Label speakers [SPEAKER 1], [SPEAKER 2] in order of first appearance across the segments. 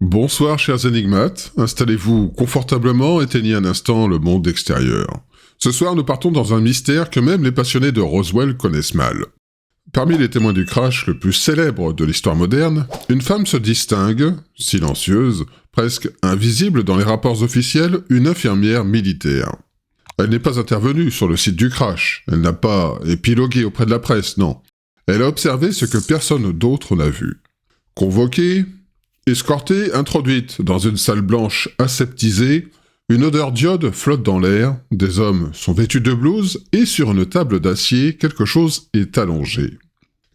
[SPEAKER 1] Bonsoir chers énigmates, installez-vous confortablement, éteignez un instant le monde extérieur. Ce soir nous partons dans un mystère que même les passionnés de Roswell connaissent mal. Parmi les témoins du crash le plus célèbre de l'histoire moderne, une femme se distingue, silencieuse, presque invisible dans les rapports officiels, une infirmière militaire. Elle n'est pas intervenue sur le site du crash, elle n'a pas épilogué auprès de la presse, non. Elle a observé ce que personne d'autre n'a vu. Convoquée, escortée, introduite dans une salle blanche aseptisée, une odeur d'iode flotte dans l'air, des hommes sont vêtus de blouse et sur une table d'acier, quelque chose est allongé.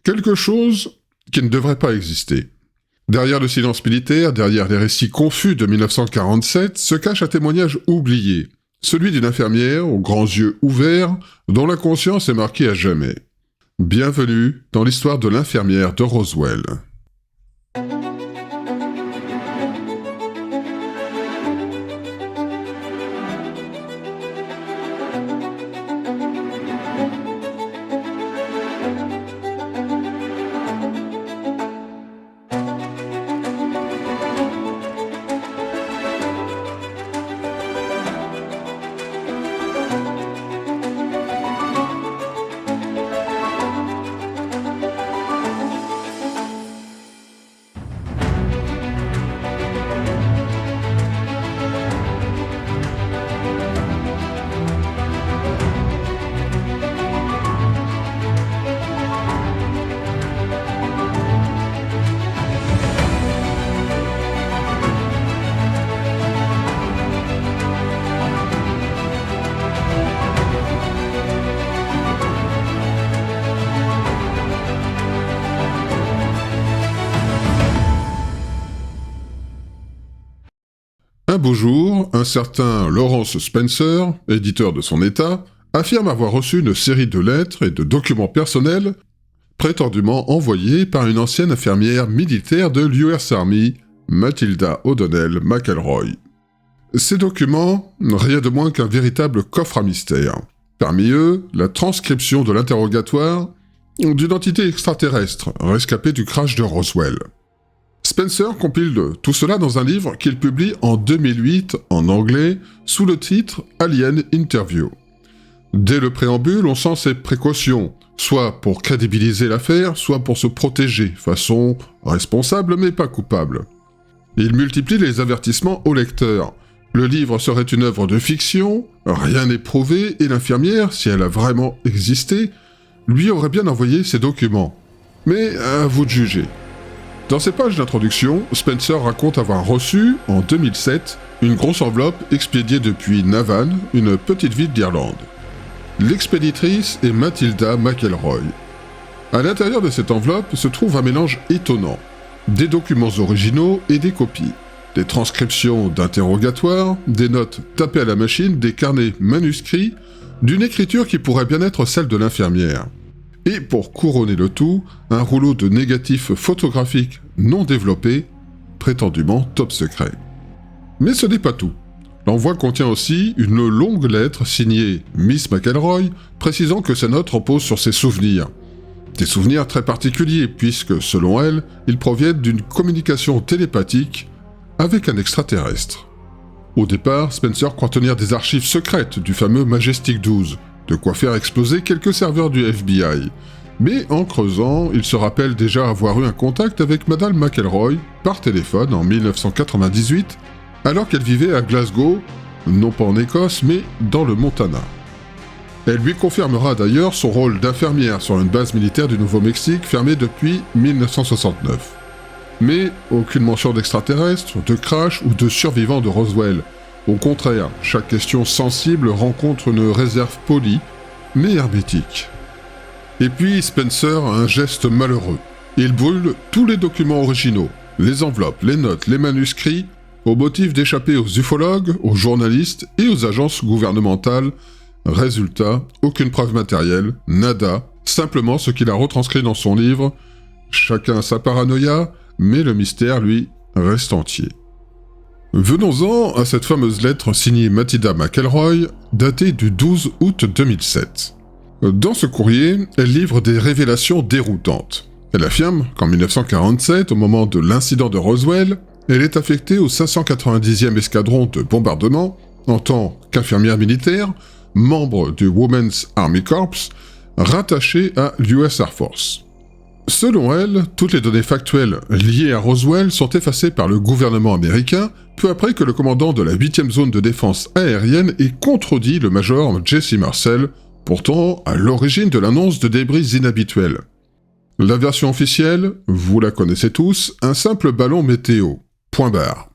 [SPEAKER 1] Quelque chose qui ne devrait pas exister. Derrière le silence militaire, derrière les récits confus de 1947, se cache un témoignage oublié, celui d'une infirmière aux grands yeux ouverts, dont la conscience est marquée à jamais. Bienvenue dans l'histoire de l'infirmière de Roswell. Un beau jour, un certain Lawrence Spencer, éditeur de son état, affirme avoir reçu une série de lettres et de documents personnels prétendument envoyés par une ancienne infirmière militaire de l'US Army, Matilda O'Donnell McElroy. Ces documents, rien de moins qu'un véritable coffre à mystère. Parmi eux, la transcription de l'interrogatoire d'une entité extraterrestre rescapée du crash de Roswell. Spencer compile tout cela dans un livre qu'il publie en 2008 en anglais sous le titre Alien Interview. Dès le préambule, on sent ses précautions, soit pour crédibiliser l'affaire, soit pour se protéger, façon responsable mais pas coupable. Il multiplie les avertissements au lecteur. Le livre serait une œuvre de fiction, rien n'est prouvé, et l'infirmière, si elle a vraiment existé, lui aurait bien envoyé ses documents. Mais à vous de juger. Dans ses pages d'introduction, Spencer raconte avoir reçu, en 2007, une grosse enveloppe expédiée depuis Navan, une petite ville d'Irlande. L'expéditrice est Matilda McElroy. À l'intérieur de cette enveloppe se trouve un mélange étonnant. Des documents originaux et des copies. Des transcriptions d'interrogatoires, des notes tapées à la machine, des carnets manuscrits, d'une écriture qui pourrait bien être celle de l'infirmière. Et pour couronner le tout, un rouleau de négatifs photographiques non développés, prétendument top secret. Mais ce n'est pas tout. L'envoi contient aussi une longue lettre signée Miss McElroy, précisant que ces notes reposent sur ses souvenirs. Des souvenirs très particuliers, puisque, selon elle, ils proviennent d'une communication télépathique avec un extraterrestre. Au départ, Spencer croit tenir des archives secrètes du fameux Majestic 12, de quoi faire exploser quelques serveurs du FBI. Mais en creusant, il se rappelle déjà avoir eu un contact avec Madame McElroy par téléphone en 1998, alors qu'elle vivait à Glasgow, non pas en Écosse, mais dans le Montana. Elle lui confirmera d'ailleurs son rôle d'infirmière sur une base militaire du Nouveau-Mexique fermée depuis 1969. Mais aucune mention d'extraterrestres, de crash ou de survivants de Roswell. Au contraire, chaque question sensible rencontre une réserve polie, mais hermétique. Et puis Spencer a un geste malheureux. Il brûle tous les documents originaux, les enveloppes, les notes, les manuscrits, au motif d'échapper aux ufologues, aux journalistes et aux agences gouvernementales. Résultat, aucune preuve matérielle, nada, simplement ce qu'il a retranscrit dans son livre. Chacun sa paranoïa, mais le mystère, lui, reste entier. Venons-en à cette fameuse lettre signée Matilda McElroy, datée du 12 août 2007. Dans ce courrier, elle livre des révélations déroutantes. Elle affirme qu'en 1947, au moment de l'incident de Roswell, Elle est affectée au 590e escadron de bombardement en tant qu'infirmière militaire, membre du Women's Army Corps, rattachée à l'US Air Force. Selon elle, toutes les données factuelles liées à Roswell sont effacées par le gouvernement américain peu après que le commandant de la 8e zone de défense aérienne ait contredit le major Jesse Marcel, pourtant à l'origine de l'annonce de débris inhabituels. La version officielle, vous la connaissez tous, un simple ballon météo. Point barre.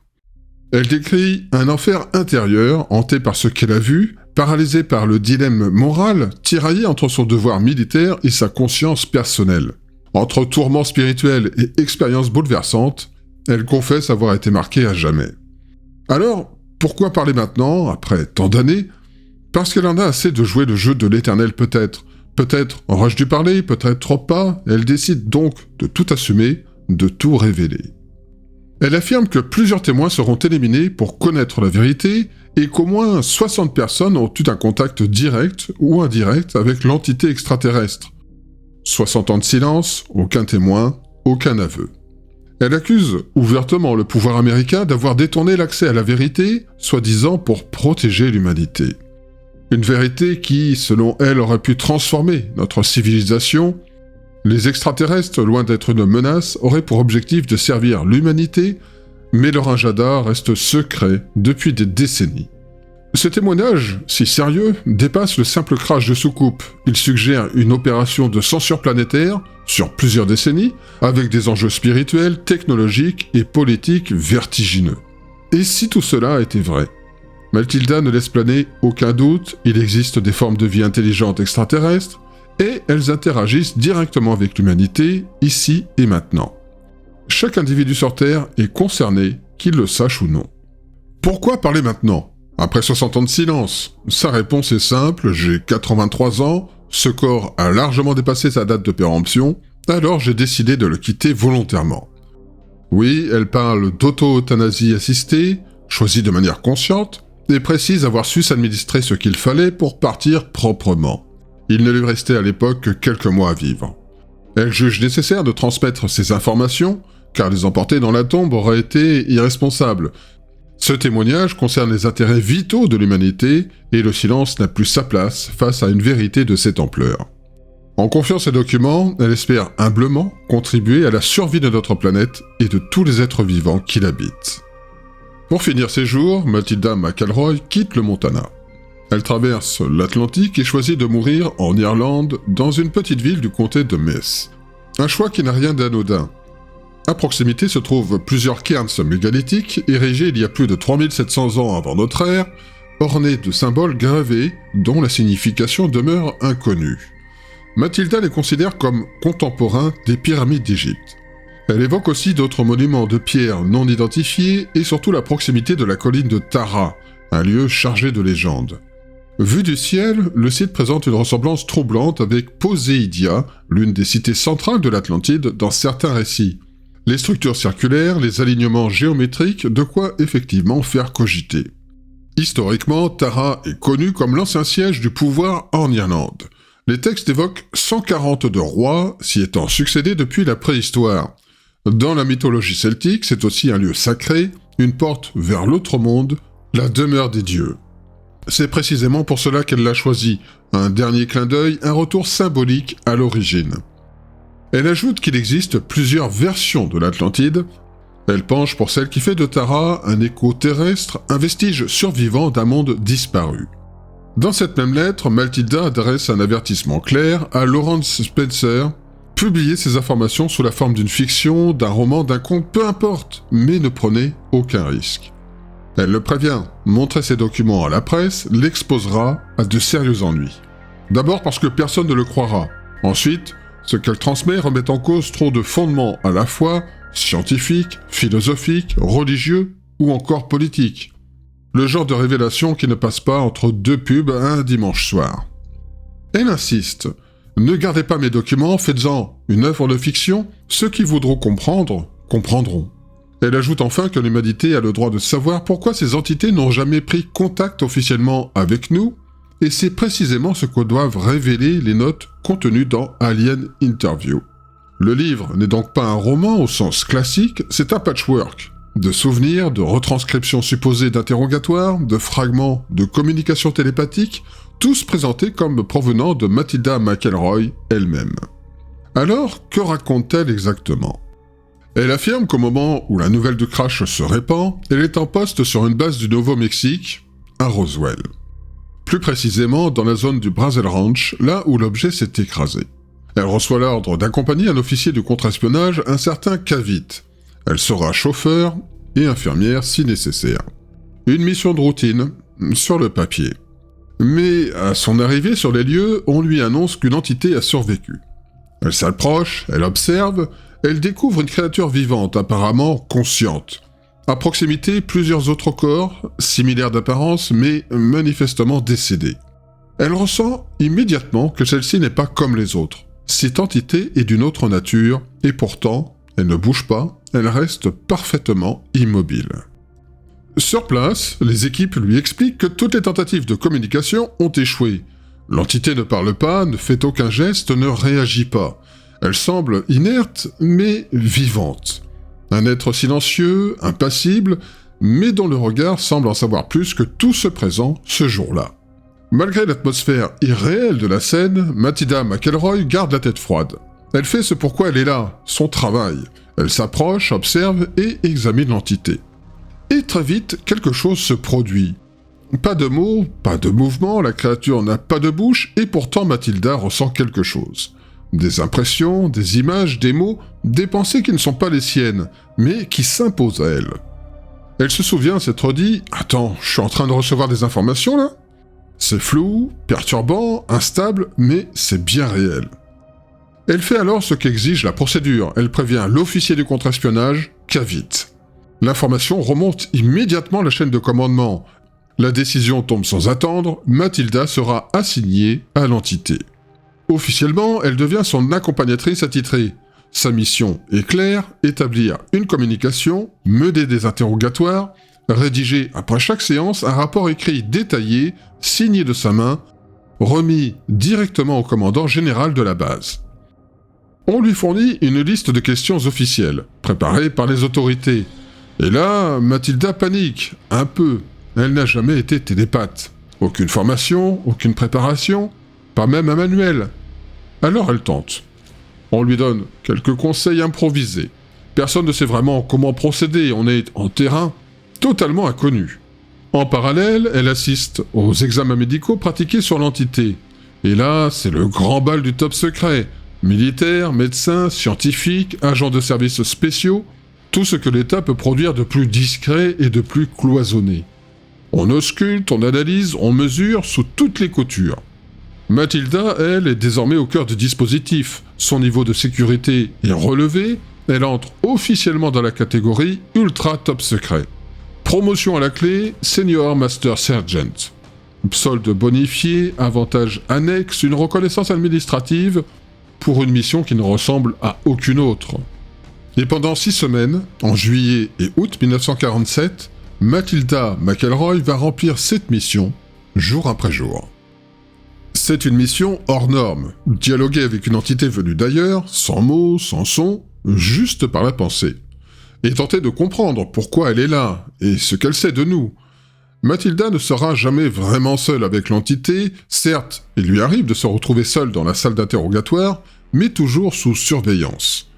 [SPEAKER 1] Elle décrit un enfer intérieur hanté par ce qu'elle a vu, paralysé par le dilemme moral, tiraillé entre son devoir militaire et sa conscience personnelle. Entre tourments spirituels et expériences bouleversantes, elle confesse avoir été marquée à jamais. Alors, pourquoi parler maintenant, après tant d'années? Parce qu'elle en a assez de jouer le jeu de l'éternel peut-être. Peut-être aurais-je dû parler, peut-être trop pas, elle décide donc de tout assumer, de tout révéler. Elle affirme que plusieurs témoins seront éliminés pour connaître la vérité et qu'au moins 60 personnes ont eu un contact direct ou indirect avec l'entité extraterrestre. 60 ans de silence, aucun témoin, aucun aveu. Elle accuse ouvertement le pouvoir américain d'avoir détourné l'accès à la vérité, soi-disant pour protéger l'humanité. Une vérité qui, selon elle, aurait pu transformer notre civilisation. Les extraterrestres, loin d'être une menace, auraient pour objectif de servir l'humanité, mais leur agenda reste secret depuis des décennies. Ce témoignage, si sérieux, dépasse le simple crash de soucoupe. Il suggère une opération de censure planétaire, sur plusieurs décennies, avec des enjeux spirituels, technologiques et politiques vertigineux. Et si tout cela était vrai? Mathilda ne laisse planer aucun doute, il existe des formes de vie intelligentes extraterrestres, et elles interagissent directement avec l'humanité, ici et maintenant. Chaque individu sur Terre est concerné, qu'il le sache ou non. Pourquoi parler maintenant? Après 60 ans de silence? Sa réponse est simple, j'ai 83 ans, ce corps a largement dépassé sa date de péremption, alors j'ai décidé de le quitter volontairement. Oui, elle parle d'auto-euthanasie assistée, choisie de manière consciente, et précise avoir su s'administrer ce qu'il fallait pour partir proprement. Il ne lui restait à l'époque que quelques mois à vivre. Elle juge nécessaire de transmettre ces informations, car les emporter dans la tombe aurait été irresponsable. Ce témoignage concerne les intérêts vitaux de l'humanité, et le silence n'a plus sa place face à une vérité de cette ampleur. En confiant ces documents, elle espère humblement contribuer à la survie de notre planète et de tous les êtres vivants qui l'habitent. Pour finir ses jours, Mathilda McElroy quitte le Montana. Elle traverse l'Atlantique et choisit de mourir en Irlande, dans une petite ville du comté de Meath. Un choix qui n'a rien d'anodin. À proximité se trouvent plusieurs cairns mégalithiques, érigés il y a plus de 3700 ans avant notre ère, ornés de symboles gravés, dont la signification demeure inconnue. Mathilda les considère comme contemporains des pyramides d'Égypte. Elle évoque aussi d'autres monuments de pierre non identifiés et surtout la proximité de la colline de Tara, un lieu chargé de légendes. Vu du ciel, le site présente une ressemblance troublante avec Poséidia, l'une des cités centrales de l'Atlantide dans certains récits. Les structures circulaires, les alignements géométriques, de quoi effectivement faire cogiter. Historiquement, Tara est connue comme l'ancien siège du pouvoir en Irlande. Les textes évoquent 142 rois s'y étant succédés depuis la préhistoire. Dans la mythologie celtique, c'est aussi un lieu sacré, une porte vers l'autre monde, la demeure des dieux. C'est précisément pour cela qu'elle l'a choisi, un dernier clin d'œil, un retour symbolique à l'origine. Elle ajoute qu'il existe plusieurs versions de l'Atlantide. Elle penche pour celle qui fait de Tara un écho terrestre, un vestige survivant d'un monde disparu. Dans cette même lettre, Mathilda adresse un avertissement clair à Lawrence Spencer. Publiez ces informations sous la forme d'une fiction, d'un roman, d'un conte, peu importe, mais ne prenez aucun risque. Elle le prévient, montrer ces documents à la presse l'exposera à de sérieux ennuis. D'abord parce que personne ne le croira. Ensuite, ce qu'elle transmet remet en cause trop de fondements à la fois scientifiques, philosophiques, religieux ou encore politiques. Le genre de révélation qui ne passe pas entre deux pubs un dimanche soir. Elle insiste. Ne gardez pas mes documents, faites-en une œuvre de fiction, ceux qui voudront comprendre, comprendront. Elle ajoute enfin que l'humanité a le droit de savoir pourquoi ces entités n'ont jamais pris contact officiellement avec nous, et c'est précisément ce que doivent révéler les notes contenues dans Alien Interview. Le livre n'est donc pas un roman au sens classique, c'est un patchwork. De souvenirs, de retranscriptions supposées d'interrogatoires, de fragments de communication télépathique, tous présentés comme provenant de Matilda McElroy elle-même. Alors, que raconte-t-elle exactement ? Elle affirme qu'au moment où la nouvelle du crash se répand, elle est en poste sur une base du Nouveau-Mexique, à Roswell. Plus précisément dans la zone du Brazil Ranch, là où l'objet s'est écrasé. Elle reçoit l'ordre d'accompagner un officier du contre-espionnage, un certain Cavite. Elle sera chauffeur et infirmière si nécessaire. Une mission de routine, sur le papier. Mais à son arrivée sur les lieux, on lui annonce qu'une entité a survécu. Elle s'approche, elle observe, elle découvre une créature vivante, apparemment consciente. À proximité, plusieurs autres corps, similaires d'apparence, mais manifestement décédés. Elle ressent immédiatement que celle-ci n'est pas comme les autres. Cette entité est d'une autre nature, et pourtant, elle ne bouge pas, elle reste parfaitement immobile. Sur place, les équipes lui expliquent que toutes les tentatives de communication ont échoué. L'entité ne parle pas, ne fait aucun geste, ne réagit pas. Elle semble inerte, mais vivante. Un être silencieux, impassible, mais dont le regard semble en savoir plus que tout ce présent ce jour-là. Malgré l'atmosphère irréelle de la scène, Matilda McElroy garde la tête froide. Elle fait ce pourquoi elle est là, son travail. Elle s'approche, observe et examine l'entité. Et très vite, quelque chose se produit. Pas de mots, pas de mouvement, la créature n'a pas de bouche, et pourtant Matilda ressent quelque chose. Des impressions, des images, des mots, des pensées qui ne sont pas les siennes, mais qui s'imposent à elle. Elle se souvient s'être dit « Attends, je suis en train de recevoir des informations là ?» C'est flou, perturbant, instable, mais c'est bien réel. Elle fait alors ce qu'exige la procédure. Elle prévient l'officier du contre-espionnage, Cavite. L'information remonte immédiatement à la chaîne de commandement. La décision tombe sans attendre, Matilda sera assignée à l'entité. Officiellement, elle devient son accompagnatrice attitrée. Sa mission est claire, établir une communication, mener des interrogatoires, rédiger après chaque séance un rapport écrit détaillé, signé de sa main, remis directement au commandant général de la base. On lui fournit une liste de questions officielles, préparées par les autorités. Et là, Matilda panique, un peu. Elle n'a jamais été télépathe. Aucune formation, aucune préparation, pas même un manuel. Alors elle tente. On lui donne quelques conseils improvisés. Personne ne sait vraiment comment procéder, on est en terrain totalement inconnu. En parallèle, elle assiste aux examens médicaux pratiqués sur l'entité. Et là, c'est le grand bal du top secret. Militaires, médecins, scientifiques, agents de services spéciaux, tout ce que l'État peut produire de plus discret et de plus cloisonné. On ausculte, on analyse, on mesure sous toutes les coutures. Matilda, elle, est désormais au cœur du dispositif. Son niveau de sécurité est relevé, elle entre officiellement dans la catégorie Ultra Top Secret. Promotion à la clé, Senior Master Sergeant. Solde bonifié, avantages annexes, une reconnaissance administrative pour une mission qui ne ressemble à aucune autre. Et pendant 6 semaines, en juillet et août 1947, Matilda McElroy va remplir cette mission, jour après jour. C'est une mission hors norme, dialoguer avec une entité venue d'ailleurs, sans mots, sans son, juste par la pensée. Et tenter de comprendre pourquoi elle est là, et ce qu'elle sait de nous. Matilda ne sera jamais vraiment seule avec l'entité, certes, il lui arrive de se retrouver seule dans la salle d'interrogatoire, mais toujours sous surveillance.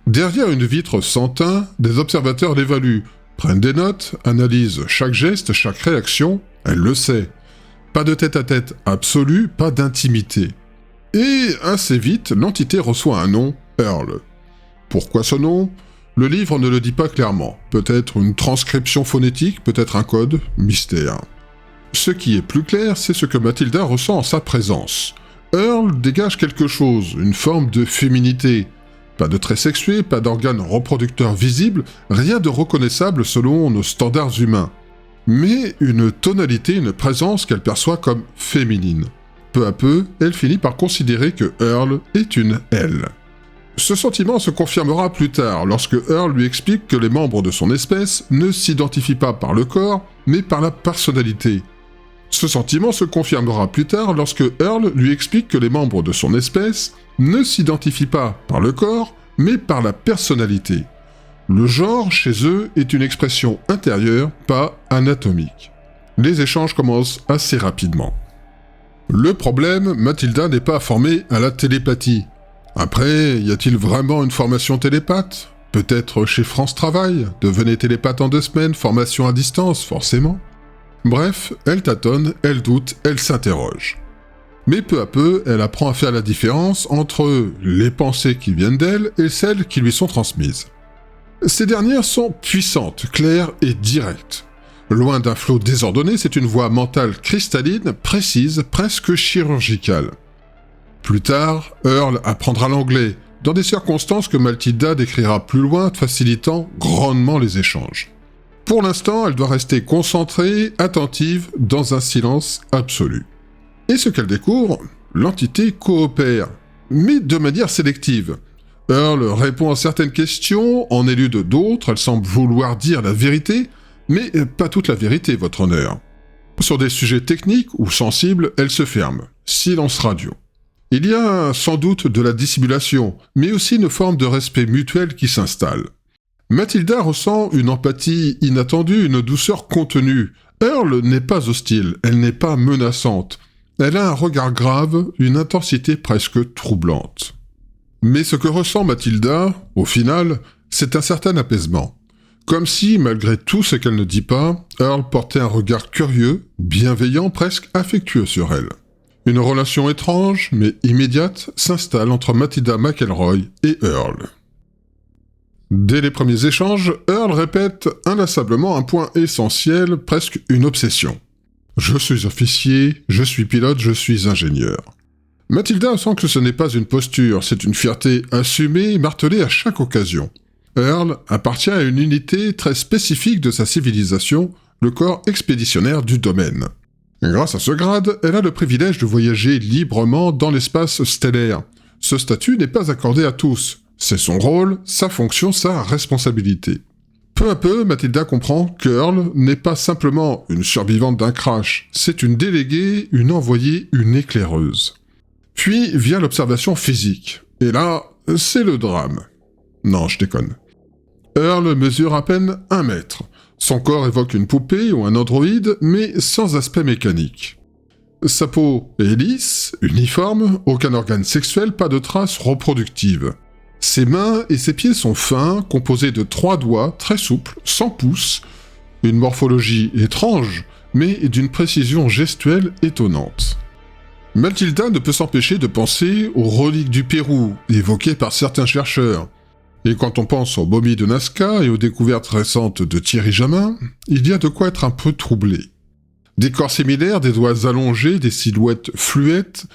[SPEAKER 1] Derrière une vitre sans teint, des observateurs l'évaluent, prennent des notes, analysent chaque geste, chaque réaction, elle le sait. Pas de tête-à-tête absolu, pas d'intimité. Et assez vite, l'entité reçoit un nom, Earl. Pourquoi ce nom ? Le livre ne le dit pas clairement. Peut-être une transcription phonétique, peut-être un code, mystère. Ce qui est plus clair, c'est ce que Matilda ressent en sa présence. Earl dégage quelque chose, une forme de féminité. Pas de traits sexués, pas d'organes reproducteurs visibles, rien de reconnaissable selon nos standards humains. Mais une tonalité, une présence qu'elle perçoit comme féminine. Peu à peu, elle finit par considérer que Earl est une elle. Ce sentiment se confirmera plus tard, lorsque Earl lui explique que les membres de son espèce ne s'identifient pas par le corps, mais par la personnalité. Ce sentiment se confirmera plus tard lorsque Earl lui explique que les membres de son espèce ne s'identifient pas par le corps, mais par la personnalité. Le genre, chez eux, est une expression intérieure, pas anatomique. Les échanges commencent assez rapidement. Le problème, Mathilda n'est pas formée à la télépathie. Après, y a-t-il vraiment une formation télépathe ? Peut-être chez France Travail, devenez télépathe en 2 semaines, formation à distance, forcément. Bref, elle tâtonne, elle doute, elle s'interroge. Mais peu à peu, elle apprend à faire la différence entre les pensées qui viennent d'elle et celles qui lui sont transmises. Ces dernières sont puissantes, claires et directes. Loin d'un flot désordonné, c'est une voix mentale cristalline, précise, presque chirurgicale. Plus tard, Earl apprendra l'anglais, dans des circonstances que Mathilda décrira plus loin, facilitant grandement les échanges. Pour l'instant, elle doit rester concentrée, attentive, dans un silence absolu. Et ce qu'elle découvre, l'entité coopère, mais de manière sélective. Earl répond à certaines questions, en élude d'autres, elle semble vouloir dire la vérité, mais pas toute la vérité, votre honneur. Sur des sujets techniques ou sensibles, elle se ferme. Silence radio. Il y a sans doute de la dissimulation, mais aussi une forme de respect mutuel qui s'installe. Mathilda ressent une empathie inattendue, une douceur contenue. Earl n'est pas hostile, elle n'est pas menaçante. Elle a un regard grave, une intensité presque troublante. Mais ce que ressent Mathilda, au final, c'est un certain apaisement. Comme si, malgré tout ce qu'elle ne dit pas, Earl portait un regard curieux, bienveillant, presque affectueux sur elle. Une relation étrange, mais immédiate, s'installe entre Mathilda McElroy et Earl. Dès les premiers échanges, Earl répète inlassablement un point essentiel, presque une obsession. « Je suis officier, je suis pilote, je suis ingénieur. » Mathilda sent que ce n'est pas une posture, c'est une fierté assumée, martelée à chaque occasion. Earl appartient à une unité très spécifique de sa civilisation, le corps expéditionnaire du domaine. Grâce à ce grade, elle a le privilège de voyager librement dans l'espace stellaire. Ce statut n'est pas accordé à tous. C'est son rôle, sa fonction, sa responsabilité. Peu à peu, Mathilda comprend qu'Earl n'est pas simplement une survivante d'un crash, c'est une déléguée, une envoyée, une éclaireuse. Puis vient l'observation physique. Et là, c'est le drame. Non, je déconne. Earl mesure à peine 1 mètre. Son corps évoque une poupée ou un androïde, mais sans aspect mécanique. Sa peau est lisse, uniforme, aucun organe sexuel, pas de traces reproductives. Ses mains et ses pieds sont fins, composés de 3 doigts, très souples, sans pouce. Une morphologie étrange, mais d'une précision gestuelle étonnante. Mathilda ne peut s'empêcher de penser aux reliques du Pérou, évoquées par certains chercheurs. Et quand on pense aux momies de Nazca et aux découvertes récentes de Thierry Jamin, il y a de quoi être un peu troublé. Des corps similaires, des doigts allongés, des silhouettes fluettes,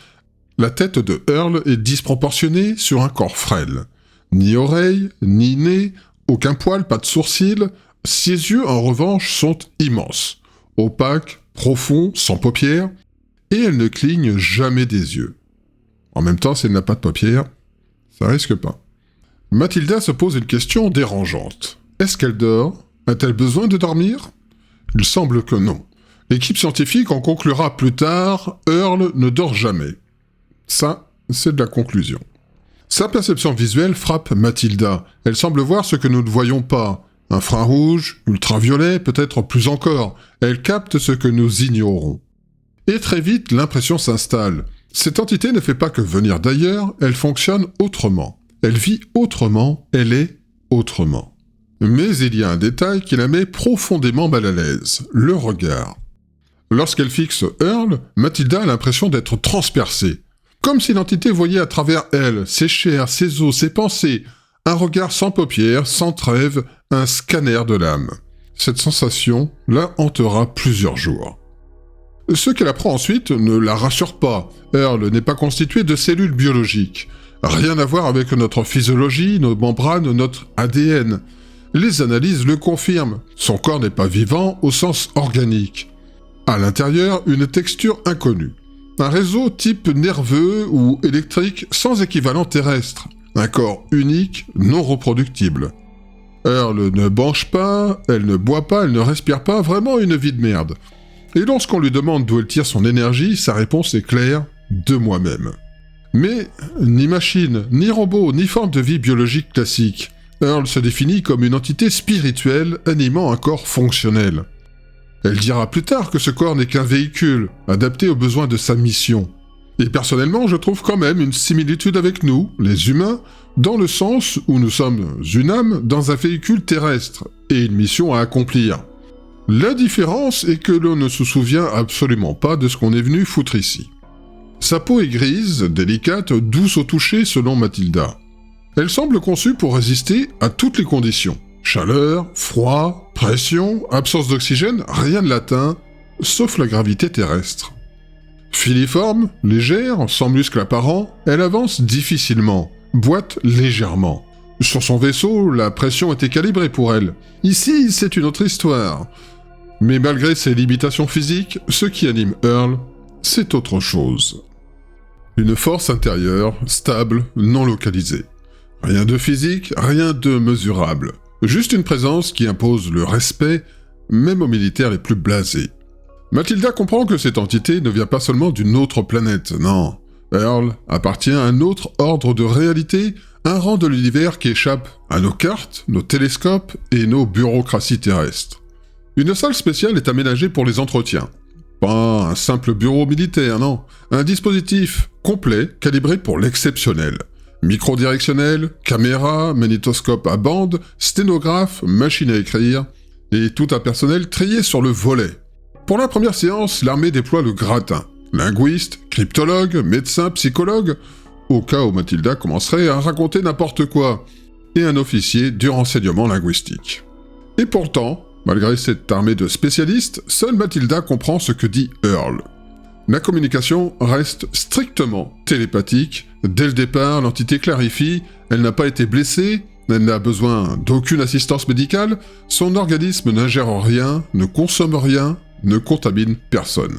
[SPEAKER 1] la tête de Earl est disproportionnée sur un corps frêle. Ni oreille, ni nez, aucun poil, pas de sourcils, ses yeux en revanche sont immenses, opaques, profonds, sans paupières, et elle ne cligne jamais des yeux. En même temps, si elle n'a pas de paupières, ça risque pas. Mathilda se pose une question dérangeante. Est-ce qu'elle dort ? A-t-elle besoin de dormir ? Il semble que non. L'équipe scientifique en conclura plus tard, Earl ne dort jamais. Ça, c'est de la conclusion. Sa perception visuelle frappe Mathilda. Elle semble voir ce que nous ne voyons pas. Infrarouge, ultraviolet, peut-être plus encore. Elle capte ce que nous ignorons. Et très vite, l'impression s'installe. Cette entité ne fait pas que venir d'ailleurs, elle fonctionne autrement. Elle vit autrement, elle est autrement. Mais il y a un détail qui la met profondément mal à l'aise, le regard. Lorsqu'elle fixe Earl, Mathilda a l'impression d'être transpercée. Comme si l'entité voyait à travers elle, ses chairs, ses os, ses pensées, un regard sans paupières, sans trêve, un scanner de l'âme. Cette sensation la hantera plusieurs jours. Ce qu'elle apprend ensuite ne la rassure pas. Earl n'est pas constitué de cellules biologiques. Rien à voir avec notre physiologie, nos membranes, notre ADN. Les analyses le confirment. Son corps n'est pas vivant au sens organique. À l'intérieur, une texture inconnue. Un réseau type nerveux ou électrique sans équivalent terrestre. Un corps unique, non reproductible. Earl ne mange pas, elle ne boit pas, elle ne respire pas, vraiment une vie de merde. Et lorsqu'on lui demande d'où elle tire son énergie, sa réponse est claire, de moi-même. Mais ni machine, ni robot, ni forme de vie biologique classique. Earl se définit comme une entité spirituelle animant un corps fonctionnel. Elle dira plus tard que ce corps n'est qu'un véhicule, adapté aux besoins de sa mission. Et personnellement, je trouve quand même une similitude avec nous, les humains, dans le sens où nous sommes une âme dans un véhicule terrestre, et une mission à accomplir. La différence est que l'on ne se souvient absolument pas de ce qu'on est venu foutre ici. Sa peau est grise, délicate, douce au toucher selon Mathilda. Elle semble conçue pour résister à toutes les conditions. Chaleur, froid, pression, absence d'oxygène, rien ne l'atteint, sauf la gravité terrestre. Filiforme, légère, sans muscles apparents, elle avance difficilement, boite légèrement. Sur son vaisseau, la pression était calibrée pour elle. Ici, c'est une autre histoire. Mais malgré ses limitations physiques, ce qui anime Earl, c'est autre chose. Une force intérieure, stable, non localisée. Rien de physique, rien de mesurable. Juste une présence qui impose le respect, même aux militaires les plus blasés. Mathilda comprend que cette entité ne vient pas seulement d'une autre planète, non. Earl appartient à un autre ordre de réalité, un rang de l'univers qui échappe à nos cartes, nos télescopes et nos bureaucraties terrestres. Une salle spéciale est aménagée pour les entretiens. Pas un simple bureau militaire, non. Un dispositif complet, calibré pour l'exceptionnel. Micro directionnel, caméra, magnétoscope à bande, sténographe, machine à écrire, et tout un personnel trié sur le volet. Pour la première séance, l'armée déploie le gratin. Linguiste, cryptologue, médecin, psychologue, au cas où Mathilda commencerait à raconter n'importe quoi, et un officier du renseignement linguistique. Et pourtant, malgré cette armée de spécialistes, seule Mathilda comprend ce que dit Earl. La communication reste strictement télépathique. Dès le départ, l'entité clarifie, elle n'a pas été blessée, elle n'a besoin d'aucune assistance médicale, son organisme n'ingère rien, ne consomme rien, ne contamine personne.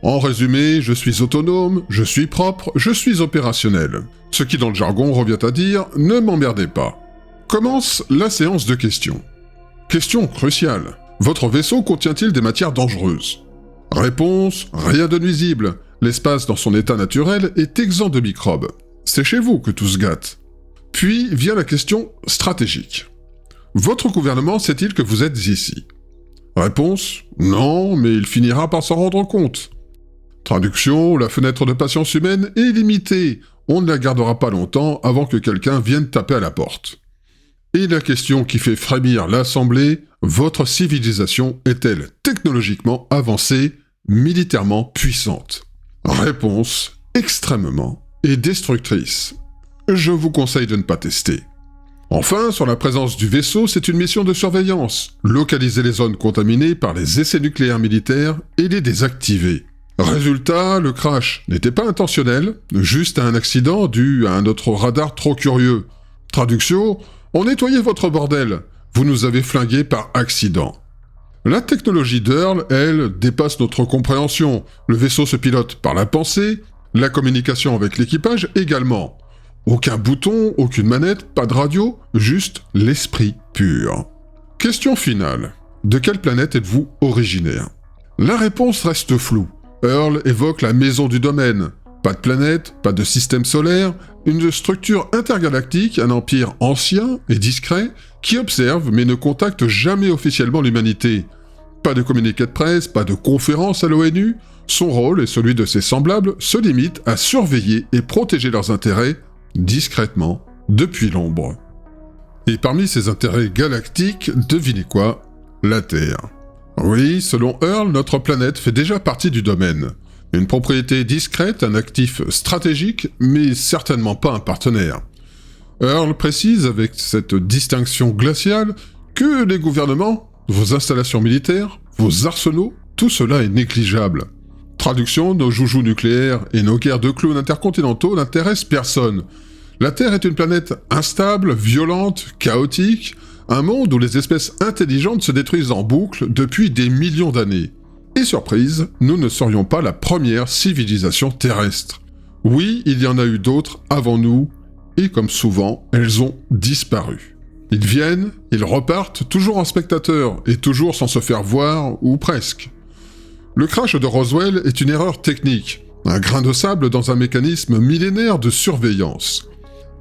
[SPEAKER 1] En résumé, je suis autonome, je suis propre, je suis opérationnel. Ce qui dans le jargon revient à dire « ne m'emmerdez pas ». Commence la séance de questions. Question cruciale. Votre vaisseau contient-il des matières dangereuses ? Réponse, rien de nuisible. L'espace dans son état naturel est exempt de microbes. C'est chez vous que tout se gâte. Puis vient la question stratégique. Votre gouvernement sait-il que vous êtes ici ? Réponse, non, mais il finira par s'en rendre compte. Traduction, la fenêtre de patience humaine est limitée. On ne la gardera pas longtemps avant que quelqu'un vienne taper à la porte. Et la question qui fait frémir l'Assemblée, votre civilisation est-elle technologiquement avancée, militairement puissante ? Réponse, extrêmement, et destructrice. Je vous conseille de ne pas tester. Enfin, sur la présence du vaisseau, c'est une mission de surveillance. Localiser les zones contaminées par les essais nucléaires militaires et les désactiver. Résultat, le crash n'était pas intentionnel, juste un accident dû à notre radar trop curieux. Traduction, on nettoyait votre bordel, vous nous avez flingués par accident. La technologie d'Earl, elle, dépasse notre compréhension. Le vaisseau se pilote par la pensée, la communication avec l'équipage également. Aucun bouton, aucune manette, pas de radio, juste l'esprit pur. Question finale. De quelle planète êtes-vous originaire ? La réponse reste floue. Earl évoque la maison du domaine. Pas de planète, pas de système solaire, une structure intergalactique, un empire ancien et discret, qui observe mais ne contacte jamais officiellement l'humanité. Pas de communiqué de presse, pas de conférence à l'ONU, son rôle et celui de ses semblables se limitent à surveiller et protéger leurs intérêts, discrètement, depuis l'ombre. Et parmi ces intérêts galactiques, devinez quoi ? La Terre. Oui, selon Earl, notre planète fait déjà partie du domaine. Une propriété discrète, un actif stratégique, mais certainement pas un partenaire. Earl précise avec cette distinction glaciale que les gouvernements, vos installations militaires, vos arsenaux, tout cela est négligeable. Traduction, nos joujoux nucléaires et nos guerres de clowns intercontinentaux n'intéressent personne. La Terre est une planète instable, violente, chaotique, un monde où les espèces intelligentes se détruisent en boucle depuis des millions d'années. Et surprise, nous ne serions pas la première civilisation terrestre. Oui, il y en a eu d'autres avant nous, et comme souvent, elles ont disparu. Ils viennent, ils repartent, toujours en spectateurs, et toujours sans se faire voir, ou presque. Le crash de Roswell est une erreur technique, un grain de sable dans un mécanisme millénaire de surveillance.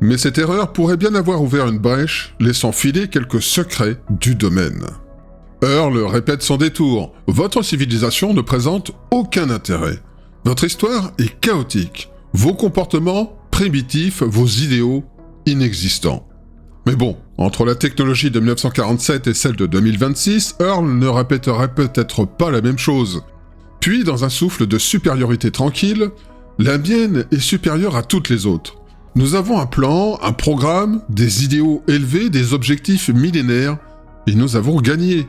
[SPEAKER 1] Mais cette erreur pourrait bien avoir ouvert une brèche, laissant filer quelques secrets du domaine. Earl répète sans détour, « Votre civilisation ne présente aucun intérêt. Votre histoire est chaotique, vos comportements primitifs, vos idéaux inexistants. » Mais bon, entre la technologie de 1947 et celle de 2026, Earl ne répéterait peut-être pas la même chose. Puis, dans un souffle de supériorité tranquille, la mienne est supérieure à toutes les autres. Nous avons un plan, un programme, des idéaux élevés, des objectifs millénaires, et nous avons gagné.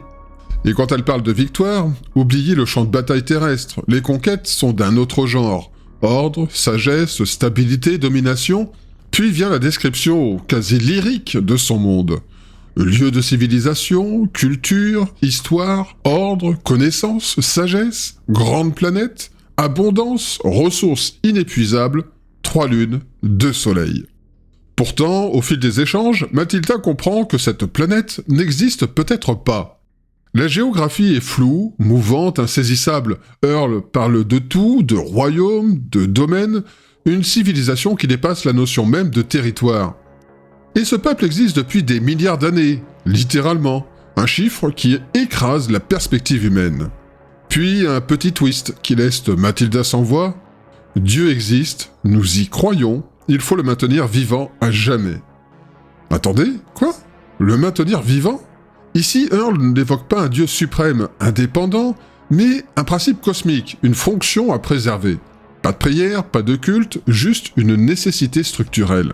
[SPEAKER 1] Et quand elle parle de victoire, oubliez le champ de bataille terrestre. Les conquêtes sont d'un autre genre. Ordre, sagesse, stabilité, domination. Puis vient la description quasi lyrique de son monde. Lieu de civilisation, culture, histoire, ordre, connaissance, sagesse, grande planète, abondance, ressources inépuisables, 3 lunes, 2 soleils. Pourtant, au fil des échanges, Mathilda comprend que cette planète n'existe peut-être pas. La géographie est floue, mouvante, insaisissable. Earl parle de tout, de royaume, de domaine, une civilisation qui dépasse la notion même de territoire. Et ce peuple existe depuis des milliards d'années, littéralement, un chiffre qui écrase la perspective humaine. Puis un petit twist qui laisse Mathilda sans voix. Dieu existe, nous y croyons, il faut le maintenir vivant à jamais. Attendez, quoi ? Le maintenir vivant ? Ici, Earl n'évoque pas un dieu suprême, indépendant, mais un principe cosmique, une fonction à préserver. Pas de prière, pas de culte, juste une nécessité structurelle.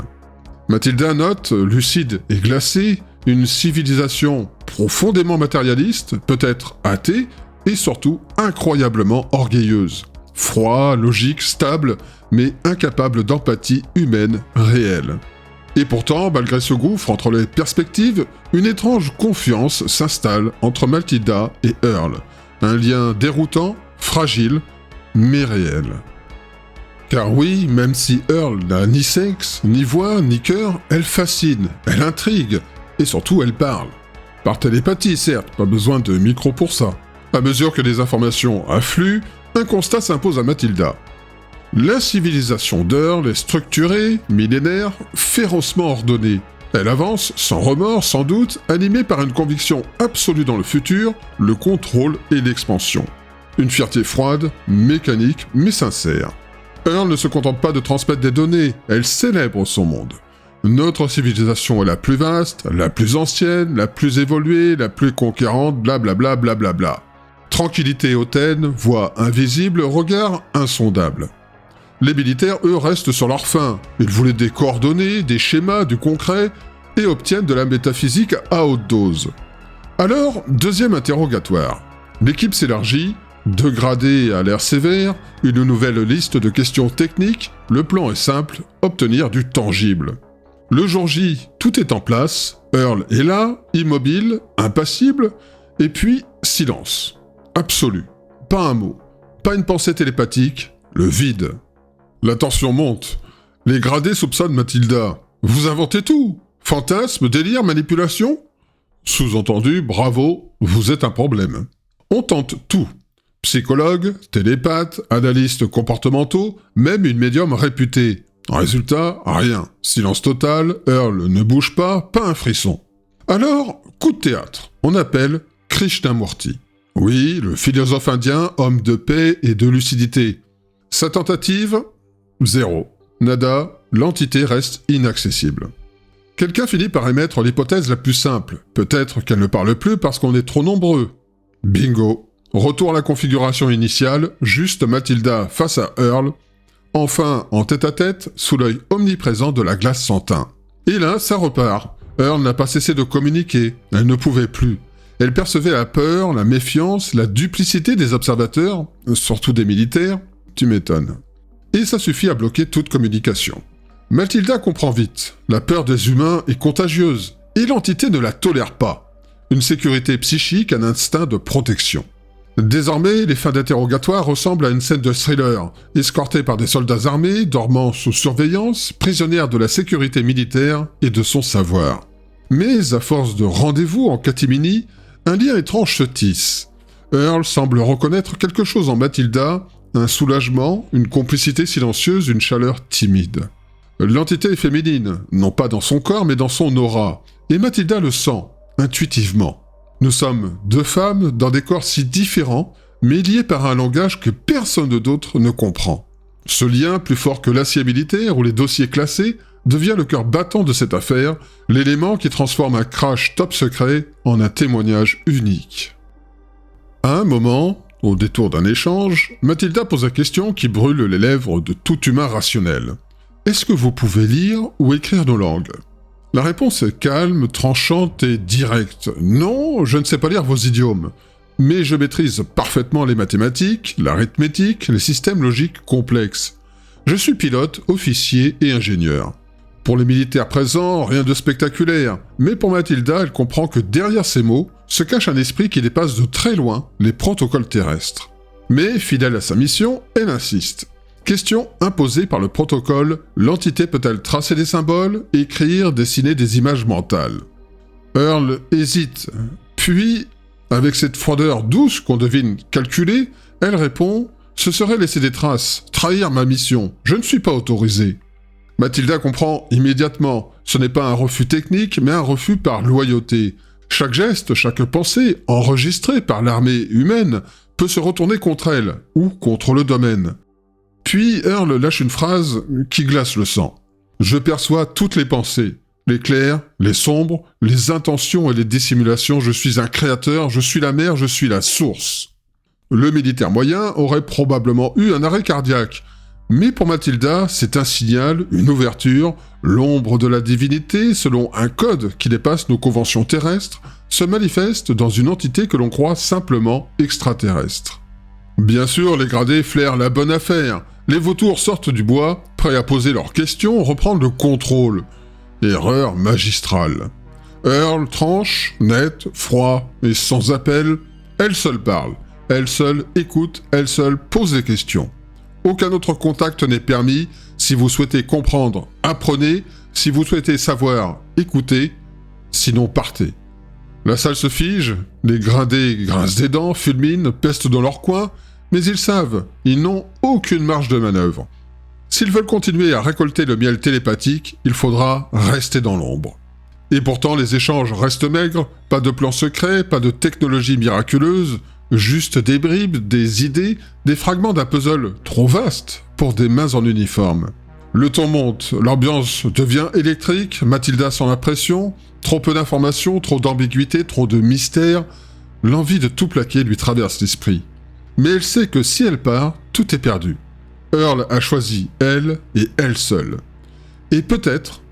[SPEAKER 1] Mathilda note, lucide et glacée, une civilisation profondément matérialiste, peut-être athée, et surtout incroyablement orgueilleuse. Froid, logique, stable, mais incapable d'empathie humaine réelle. Et pourtant, malgré ce gouffre entre les perspectives, une étrange confiance s'installe entre Mathilda et Earl. Un lien déroutant, fragile, mais réel. Car oui, même si Earl n'a ni sexe, ni voix, ni cœur, elle fascine, elle intrigue, et surtout elle parle. Par télépathie, certes, pas besoin de micro pour ça. À mesure que les informations affluent, un constat s'impose à Mathilda. La civilisation d'Earl est structurée, millénaire, férocement ordonnée. Elle avance, sans remords, sans doute, animée par une conviction absolue dans le futur, le contrôle et l'expansion. Une fierté froide, mécanique, mais sincère. Earl ne se contente pas de transmettre des données, elle célèbre son monde. Notre civilisation est la plus vaste, la plus ancienne, la plus évoluée, la plus conquérante, blablabla, blablabla. Tranquillité hautaine, voix invisible, regard insondable. Les militaires, eux, restent sur leur faim. Ils voulaient des coordonnées, des schémas, du concret, et obtiennent de la métaphysique à haute dose. Alors, deuxième interrogatoire. L'équipe s'élargit, 2 gradés à l'air sévère, une nouvelle liste de questions techniques, le plan est simple, obtenir du tangible. Le jour J, tout est en place, Earl est là, immobile, impassible, et puis silence. Absolu. Pas un mot. Pas une pensée télépathique, le vide. La tension monte. Les gradés soupçonnent Mathilda. Vous inventez tout. Fantasme, délire, manipulation ? Sous-entendu, bravo, vous êtes un problème. On tente tout. Psychologue, télépathe, analystes comportementaux, même une médium réputée. Résultat, rien. Silence total, Earl ne bouge pas un frisson. Alors, coup de théâtre. On appelle Krishnamurti. Oui, le philosophe indien, homme de paix et de lucidité. Sa tentative ? 0. Nada, l'entité reste inaccessible. Quelqu'un finit par émettre l'hypothèse la plus simple. Peut-être qu'elle ne parle plus parce qu'on est trop nombreux. Bingo. Retour à la configuration initiale, juste Mathilda face à Earl, enfin en tête-à-tête, sous l'œil omniprésent de la glace sans teint. Et là, ça repart. Earl n'a pas cessé de communiquer, elle ne pouvait plus. Elle percevait la peur, la méfiance, la duplicité des observateurs, surtout des militaires, tu m'étonnes. Et ça suffit à bloquer toute communication. Mathilda comprend vite, la peur des humains est contagieuse, et l'entité ne la tolère pas. Une sécurité psychique, un instinct de protection. Désormais, les fins d'interrogatoire ressemblent à une scène de thriller, escortée par des soldats armés, dormant sous surveillance, prisonnières de la sécurité militaire et de son savoir. Mais, à force de rendez-vous en catimini, un lien étrange se tisse. Earl semble reconnaître quelque chose en Mathilda, un soulagement, une complicité silencieuse, une chaleur timide. L'entité est féminine, non pas dans son corps, mais dans son aura. Et Mathilda le sent, intuitivement. Nous sommes deux femmes dans des corps si différents, mais liés par un langage que personne d'autre ne comprend. Ce lien, plus fort que l'acier militaire ou les dossiers classés, devient le cœur battant de cette affaire, l'élément qui transforme un crash top secret en un témoignage unique. À un moment, au détour d'un échange, Mathilda pose la question qui brûle les lèvres de tout humain rationnel. Est-ce que vous pouvez lire ou écrire nos langues ? La réponse est calme, tranchante et directe. Non, je ne sais pas lire vos idiomes, mais je maîtrise parfaitement les mathématiques, l'arithmétique, les systèmes logiques complexes. Je suis pilote, officier et ingénieur. Pour les militaires présents, rien de spectaculaire, mais pour Mathilda, elle comprend que derrière ces mots se cache un esprit qui dépasse de très loin les protocoles terrestres. Mais, fidèle à sa mission, elle insiste. Question imposée par le protocole, l'entité peut-elle tracer des symboles, écrire, dessiner des images mentales ? Earl hésite, puis, avec cette froideur douce qu'on devine calculée, elle répond « Ce serait laisser des traces, trahir ma mission, je ne suis pas autorisé ». Mathilda comprend immédiatement, ce n'est pas un refus technique, mais un refus par loyauté. Chaque geste, chaque pensée, enregistrée par l'armée humaine, peut se retourner contre elle, ou contre le domaine. Puis Earl lâche une phrase qui glace le sang. « Je perçois toutes les pensées, les claires, les sombres, les intentions et les dissimulations, je suis un créateur, je suis la mère, je suis la source. » Le militaire moyen aurait probablement eu un arrêt cardiaque, mais pour Mathilda, c'est un signal, une ouverture, l'ombre de la divinité, selon un code qui dépasse nos conventions terrestres, se manifeste dans une entité que l'on croit simplement extraterrestre. Bien sûr, les gradés flairent la bonne affaire. Les vautours sortent du bois, prêts à poser leurs questions, reprendre le contrôle. Erreur magistrale. Earl tranche, net, froid et sans appel. Elle seule parle, elle seule écoute, elle seule pose des questions. Aucun autre contact n'est permis. Si vous souhaitez comprendre, apprenez. Si vous souhaitez savoir, écoutez. Sinon, partez. La salle se fige, les gradés grincent des dents, fulminent, pestent dans leur coin, mais ils savent, ils n'ont aucune marge de manœuvre. S'ils veulent continuer à récolter le miel télépathique, il faudra rester dans l'ombre. Et pourtant, les échanges restent maigres, pas de plan secret, pas de technologie miraculeuse, juste des bribes, des idées, des fragments d'un puzzle trop vaste pour des mains en uniforme. Le ton monte, l'ambiance devient électrique, Mathilda sent la pression, trop peu d'informations, trop d'ambiguïté, trop de mystère. L'envie de tout plaquer lui traverse l'esprit. Mais elle sait que si elle part, tout est perdu. Earl a choisi elle et elle seule. Et peut-être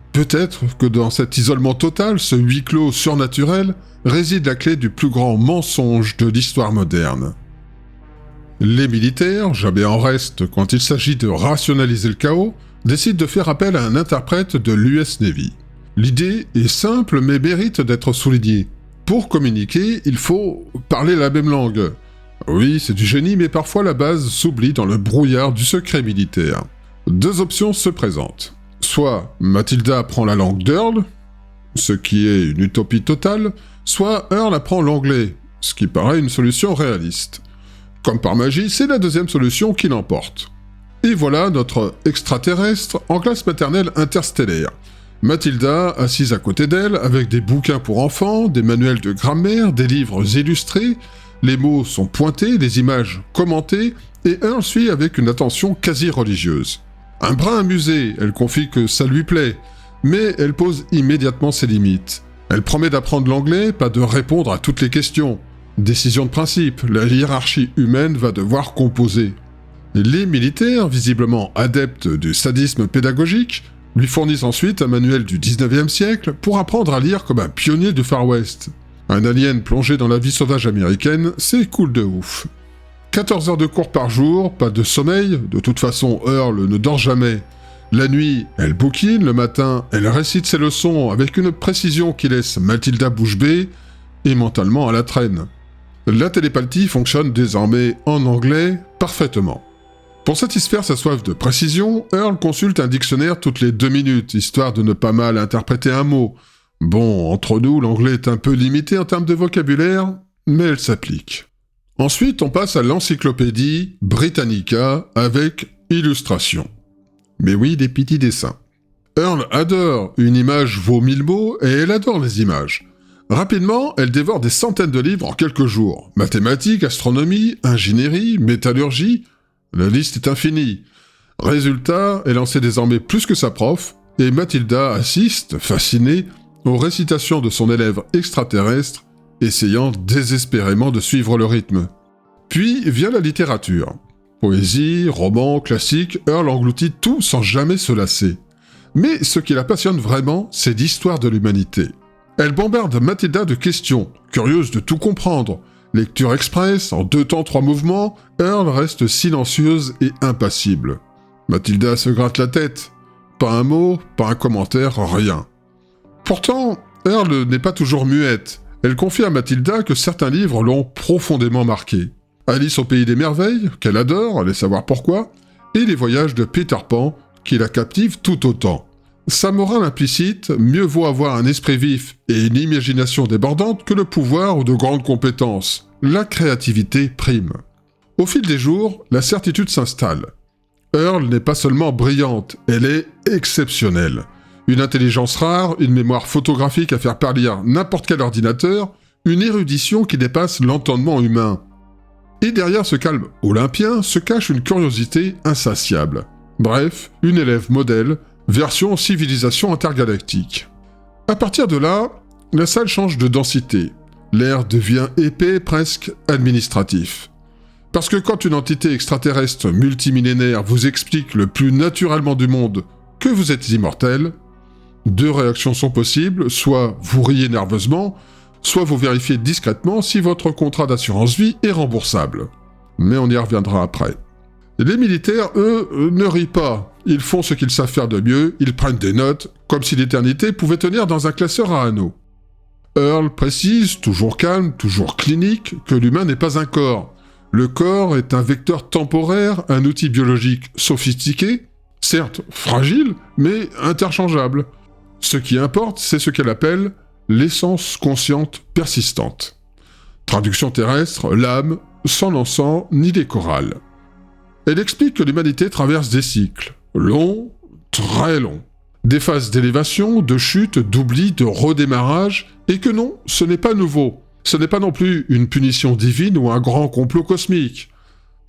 [SPEAKER 1] que dans cet isolement total, ce huis clos surnaturel, réside la clé du plus grand mensonge de l'histoire moderne. Les militaires, jamais en reste quand il s'agit de rationaliser le chaos, décident de faire appel à un interprète de l'US Navy. L'idée est simple mais mérite d'être soulignée. Pour communiquer, il faut parler la même langue. Oui, c'est du génie, mais parfois la base s'oublie dans le brouillard du secret militaire. Deux options se présentent. Soit Mathilda apprend la langue d'Earl, ce qui est une utopie totale, soit Earl apprend l'anglais, ce qui paraît une solution réaliste. Comme par magie, c'est la deuxième solution qui l'emporte. Et voilà notre extraterrestre en classe maternelle interstellaire. Mathilda, assise à côté d'elle, avec des bouquins pour enfants, des manuels de grammaire, des livres illustrés, les mots sont pointés, les images commentées, et Earl suit avec une attention quasi religieuse. Un brin amusé, elle confie que ça lui plaît, mais elle pose immédiatement ses limites. Elle promet d'apprendre l'anglais, pas de répondre à toutes les questions. Décision de principe, la hiérarchie humaine va devoir composer. Les militaires, visiblement adeptes du sadisme pédagogique, lui fournissent ensuite un manuel du 19e siècle pour apprendre à lire comme un pionnier du Far West. Un alien plongé dans la vie sauvage américaine, c'est cool de ouf. 14 heures de cours par jour, pas de sommeil, de toute façon Earl ne dort jamais. La nuit, elle bouquine, le matin, elle récite ses leçons avec une précision qui laisse Mathilda bouche bée et mentalement à la traîne. La télépathie fonctionne désormais en anglais parfaitement. Pour satisfaire sa soif de précision, Earl consulte un dictionnaire toutes les 2 minutes, histoire de ne pas mal interpréter un mot. Bon, entre nous, l'anglais est un peu limité en termes de vocabulaire, mais elle s'applique. Ensuite, on passe à l'encyclopédie Britannica avec illustration. Mais oui, des petits dessins. Earl adore une image vaut 1000 mots et elle adore les images. Rapidement, elle dévore des centaines de livres en quelques jours. Mathématiques, astronomie, ingénierie, métallurgie, la liste est infinie. Résultat, elle en sait désormais plus que sa prof, et Mathilda assiste, fascinée, aux récitations de son élève extraterrestre, essayant désespérément de suivre le rythme. Puis vient la littérature. Poésie, romans, classiques, Earl engloutit tout sans jamais se lasser. Mais ce qui la passionne vraiment, c'est l'histoire de l'humanité. Elle bombarde Mathilda de questions, curieuse de tout comprendre. Lecture express, en 2 temps 3 mouvements, Earl reste silencieuse et impassible. Mathilda se gratte la tête. Pas un mot, pas un commentaire, rien. Pourtant, Earl n'est pas toujours muette. Elle confie à Mathilda que certains livres l'ont profondément marquée. Alice au pays des merveilles, qu'elle adore, allez savoir pourquoi, et les voyages de Peter Pan, qui la captivent tout autant. Sa morale implicite, mieux vaut avoir un esprit vif et une imagination débordante que le pouvoir ou de grandes compétences. La créativité prime. Au fil des jours, la certitude s'installe. Earl n'est pas seulement brillante, elle est exceptionnelle. Une intelligence rare, une mémoire photographique à faire pâlir n'importe quel ordinateur, une érudition qui dépasse l'entendement humain. Et derrière ce calme olympien se cache une curiosité insatiable. Bref, une élève modèle, version civilisation intergalactique. À partir de là, la salle change de densité. L'air devient épais, presque administratif. Parce que quand une entité extraterrestre multimillénaire vous explique le plus naturellement du monde que vous êtes immortel, 2 réactions sont possibles, soit vous riez nerveusement, soit vous vérifiez discrètement si votre contrat d'assurance vie est remboursable. Mais on y reviendra après. Les militaires, eux, ne rient pas. Ils font ce qu'ils savent faire de mieux, ils prennent des notes, comme si l'éternité pouvait tenir dans un classeur à anneaux. Earl précise, toujours calme, toujours clinique, que l'humain n'est pas un corps. Le corps est un vecteur temporaire, un outil biologique sophistiqué, certes fragile, mais interchangeable. Ce qui importe, c'est ce qu'elle appelle l'essence consciente persistante. Traduction terrestre, l'âme, sans l'encens ni les chorales. Elle explique que l'humanité traverse des cycles, longs, très longs. Des phases d'élévation, de chute, d'oubli, de redémarrage, et que non, ce n'est pas nouveau. Ce n'est pas non plus une punition divine ou un grand complot cosmique.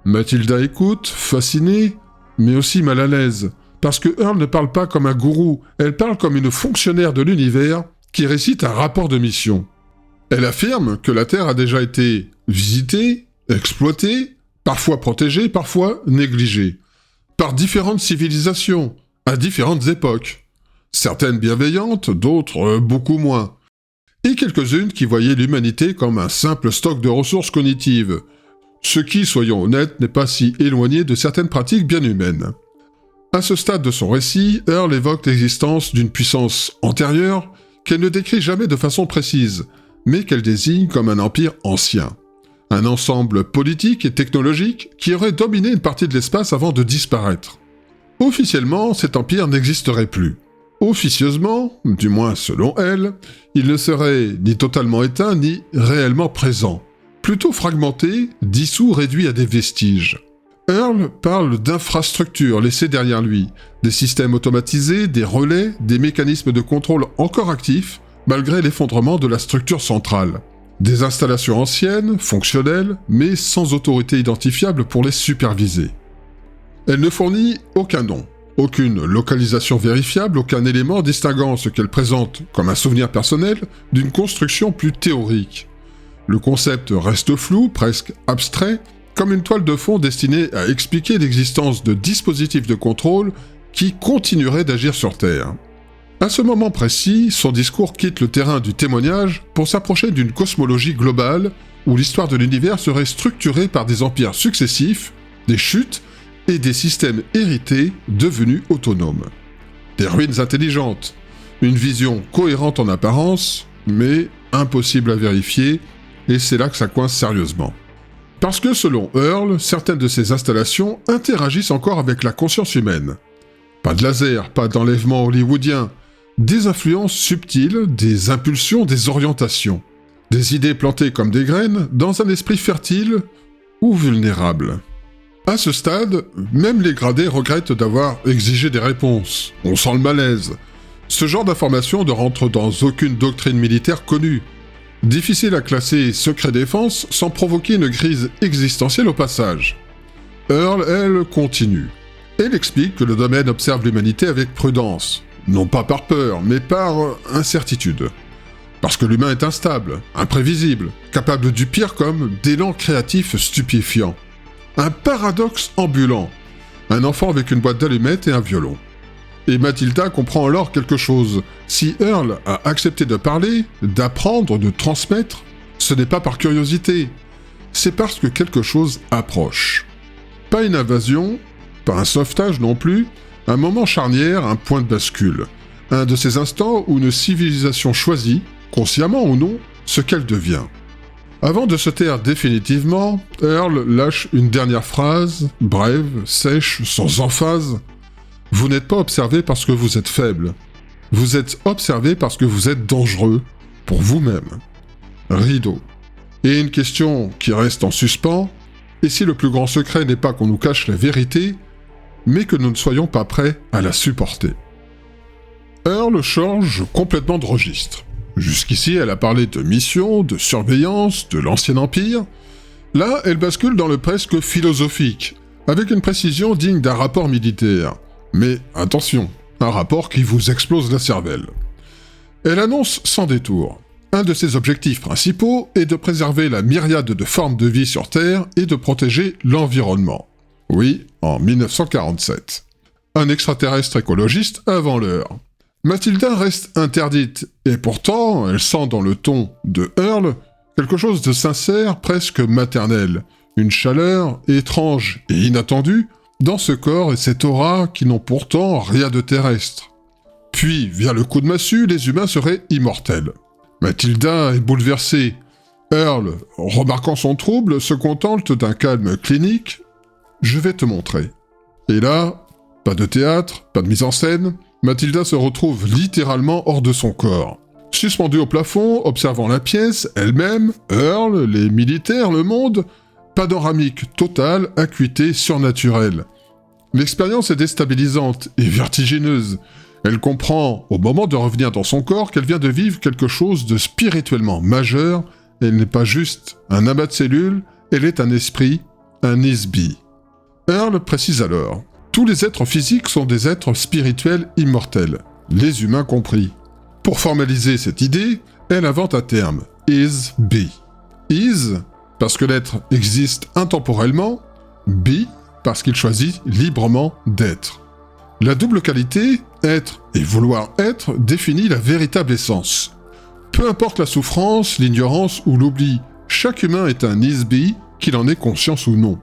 [SPEAKER 1] Mathilda écoute, fascinée, mais aussi mal à l'aise, parce que Earl ne parle pas comme un gourou, elle parle comme une fonctionnaire de l'univers qui récite un rapport de mission. Elle affirme que la Terre a déjà été visitée, exploitée, parfois protégée, parfois négligée, par différentes civilisations, à différentes époques. Certaines bienveillantes, d'autres beaucoup moins. Et quelques-unes qui voyaient l'humanité comme un simple stock de ressources cognitives, ce qui, soyons honnêtes, n'est pas si éloigné de certaines pratiques bien humaines. À ce stade de son récit, Earl évoque l'existence d'une puissance antérieure qu'elle ne décrit jamais de façon précise, mais qu'elle désigne comme un empire ancien. Un ensemble politique et technologique qui aurait dominé une partie de l'espace avant de disparaître. Officiellement, cet empire n'existerait plus. Officieusement, du moins selon elle, il ne serait ni totalement éteint ni réellement présent. Plutôt fragmenté, dissous, réduit à des vestiges. Earl parle d'infrastructures laissées derrière lui, des systèmes automatisés, des relais, des mécanismes de contrôle encore actifs, malgré l'effondrement de la structure centrale. Des installations anciennes, fonctionnelles, mais sans autorité identifiable pour les superviser. Elle ne fournit aucun nom, aucune localisation vérifiable, aucun élément distinguant ce qu'elle présente comme un souvenir personnel d'une construction plus théorique. Le concept reste flou, presque abstrait, comme une toile de fond destinée à expliquer l'existence de dispositifs de contrôle qui continueraient d'agir sur Terre. À ce moment précis, son discours quitte le terrain du témoignage pour s'approcher d'une cosmologie globale où l'histoire de l'univers serait structurée par des empires successifs, des chutes et des systèmes hérités devenus autonomes. Des ruines intelligentes, une vision cohérente en apparence, mais impossible à vérifier, et c'est là que ça coince sérieusement. Parce que selon Earl, certaines de ces installations interagissent encore avec la conscience humaine. Pas de laser, pas d'enlèvement hollywoodien, des influences subtiles, des impulsions, des orientations. Des idées plantées comme des graines dans un esprit fertile ou vulnérable. À ce stade, même les gradés regrettent d'avoir exigé des réponses. On sent le malaise. Ce genre d'information ne rentre dans aucune doctrine militaire connue. Difficile à classer secret défense sans provoquer une crise existentielle au passage. Earl, elle, continue. Elle explique que le domaine observe l'humanité avec prudence. Non pas par peur, mais par incertitude. Parce que l'humain est instable, imprévisible, capable du pire comme d'élan créatif stupéfiant. Un paradoxe ambulant. Un enfant avec une boîte d'allumettes et un violon. Et Mathilda comprend alors quelque chose. Si Earl a accepté de parler, d'apprendre, de transmettre, ce n'est pas par curiosité. C'est parce que quelque chose approche. Pas une invasion, pas un sauvetage non plus, un moment charnière, un point de bascule. Un de ces instants où une civilisation choisit, consciemment ou non, ce qu'elle devient. Avant de se taire définitivement, Earl lâche une dernière phrase, brève, sèche, sans emphase. Vous n'êtes pas observé parce que vous êtes faible. Vous êtes observé parce que vous êtes dangereux, pour vous-même. Rideau. Et une question qui reste en suspens, et si le plus grand secret n'est pas qu'on nous cache la vérité, mais que nous ne soyons pas prêts à la supporter. Earl change complètement de registre. Jusqu'ici, elle a parlé de mission, de surveillance, de l'Ancien Empire. Là, elle bascule dans le presque philosophique, avec une précision digne d'un rapport militaire. Mais attention, un rapport qui vous explose la cervelle. Elle annonce sans détour. Un de ses objectifs principaux est de préserver la myriade de formes de vie sur Terre et de protéger l'environnement. Oui, en 1947. Un extraterrestre écologiste avant l'heure. Mathilda reste interdite, et pourtant, elle sent dans le ton de Earl quelque chose de sincère, presque maternel. Une chaleur étrange et inattendue dans ce corps et cette aura qui n'ont pourtant rien de terrestre. Puis, via le coup de massue, les humains seraient immortels. Mathilda est bouleversée. Earl, remarquant son trouble, se contente d'un calme clinique. « Je vais te montrer. » Et là, pas de théâtre, pas de mise en scène, Mathilda se retrouve littéralement hors de son corps. Suspendue au plafond, observant la pièce, elle-même, Earl, les militaires, le monde, panoramique totale, acuité surnaturelle. L'expérience est déstabilisante et vertigineuse. Elle comprend, au moment de revenir dans son corps, qu'elle vient de vivre quelque chose de spirituellement majeur. Elle n'est pas juste un amas de cellules, elle est un esprit, un Isby. Earl précise alors. Tous les êtres physiques sont des êtres spirituels immortels, les humains compris. Pour formaliser cette idée, elle invente un terme, Is-Be. Is, parce que l'être existe intemporellement, Be, parce qu'il choisit librement d'être. La double qualité, être et vouloir être, définit la véritable essence. Peu importe la souffrance, l'ignorance ou l'oubli, chaque humain est un Is-Be, qu'il en ait conscience ou non.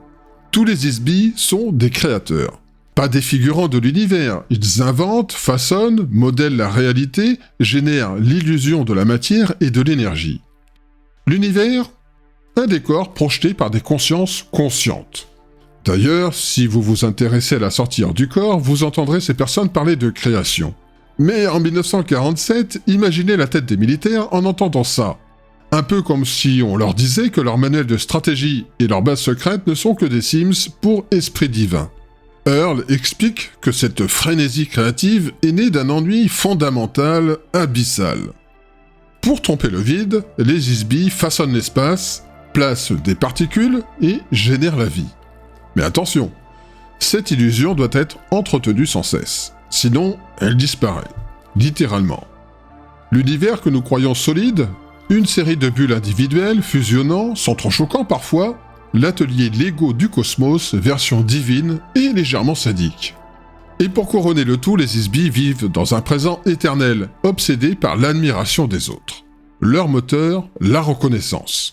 [SPEAKER 1] Tous les Is-Be sont des créateurs. Pas des figurants de l'univers, ils inventent, façonnent, modèlent la réalité, génèrent l'illusion de la matière et de l'énergie. L'univers, un décor projeté par des consciences conscientes. D'ailleurs, si vous vous intéressez à la sortir du corps, vous entendrez ces personnes parler de création. Mais en 1947, imaginez la tête des militaires en entendant ça. Un peu comme si on leur disait que leur manuel de stratégie et leur base secrète ne sont que des Sims pour esprit divin. Earl explique que cette frénésie créative est née d'un ennui fondamental, abyssal. Pour tromper le vide, les Is-Be façonnent l'espace, placent des particules et génèrent la vie. Mais attention, cette illusion doit être entretenue sans cesse, sinon elle disparaît, littéralement. L'univers que nous croyons solide, une série de bulles individuelles fusionnant, sans trop choquant parfois, l'atelier Lego du cosmos, version divine et légèrement sadique. Et pour couronner le tout, les Is-Be vivent dans un présent éternel, obsédés par l'admiration des autres. Leur moteur, la reconnaissance.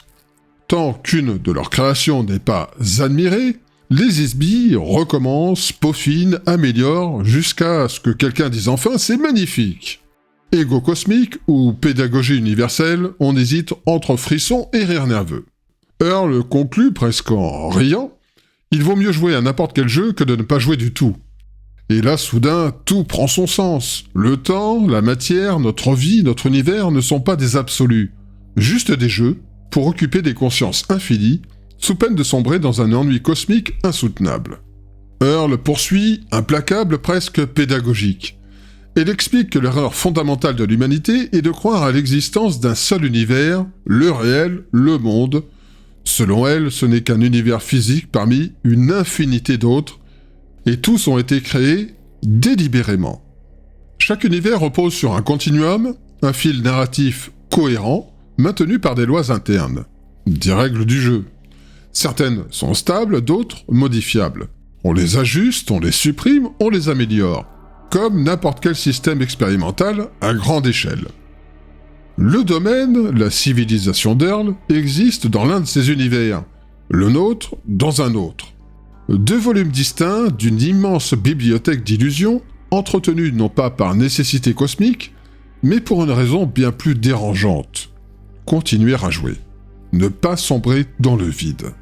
[SPEAKER 1] Tant qu'une de leurs créations n'est pas admirée, les Is-Be recommencent, peaufinent, améliorent, jusqu'à ce que quelqu'un dise enfin « c'est magnifique ». Ego cosmique ou pédagogie universelle, on hésite entre frisson et rire nerveux. Earl conclut presque en riant « Il vaut mieux jouer à n'importe quel jeu que de ne pas jouer du tout ». Et là, soudain, tout prend son sens. Le temps, la matière, notre vie, notre univers ne sont pas des absolus, juste des jeux pour occuper des consciences infinies sous peine de sombrer dans un ennui cosmique insoutenable. Earl poursuit, implacable, presque pédagogique. Elle explique que l'erreur fondamentale de l'humanité est de croire à l'existence d'un seul univers, le réel, le monde. Selon elle, ce n'est qu'un univers physique parmi une infinité d'autres, et tous ont été créés délibérément. Chaque univers repose sur un continuum, un fil narratif cohérent, maintenu par des lois internes, des règles du jeu. Certaines sont stables, d'autres modifiables. On les ajuste, on les supprime, on les améliore, comme n'importe quel système expérimental à grande échelle. Le domaine, la civilisation d'Earl, existe dans l'un de ces univers, le nôtre dans un autre. Deux volumes distincts d'une immense bibliothèque d'illusions, entretenus non pas par nécessité cosmique, mais pour une raison bien plus dérangeante. Continuer à jouer. Ne pas sombrer dans le vide.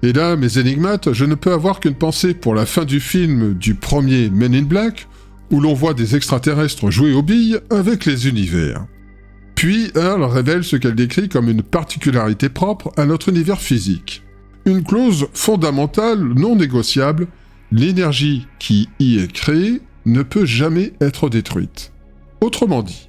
[SPEAKER 1] Et là, mes énigmates, je ne peux avoir qu'une pensée pour la fin du film du premier Men in Black, où l'on voit des extraterrestres jouer aux billes avec les univers. Puis Earl révèle ce qu'elle décrit comme une particularité propre à notre univers physique. Une clause fondamentale non négociable, l'énergie qui y est créée ne peut jamais être détruite. Autrement dit,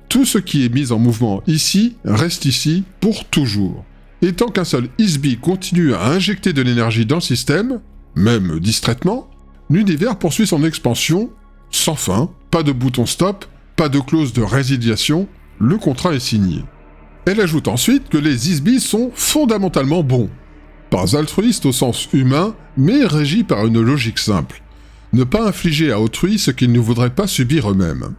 [SPEAKER 1] tout ce qui est mis en mouvement ici reste ici pour toujours. Et tant qu'un seul ISBI continue à injecter de l'énergie dans le système, même distraitement, l'univers poursuit son expansion sans fin, pas de bouton stop, pas de clause de résiliation, le contrat est signé. Elle ajoute ensuite que les ISBI sont fondamentalement bons. Pas altruistes au sens humain, mais régis par une logique simple. Ne pas infliger à autrui ce qu'ils ne voudraient pas subir eux-mêmes.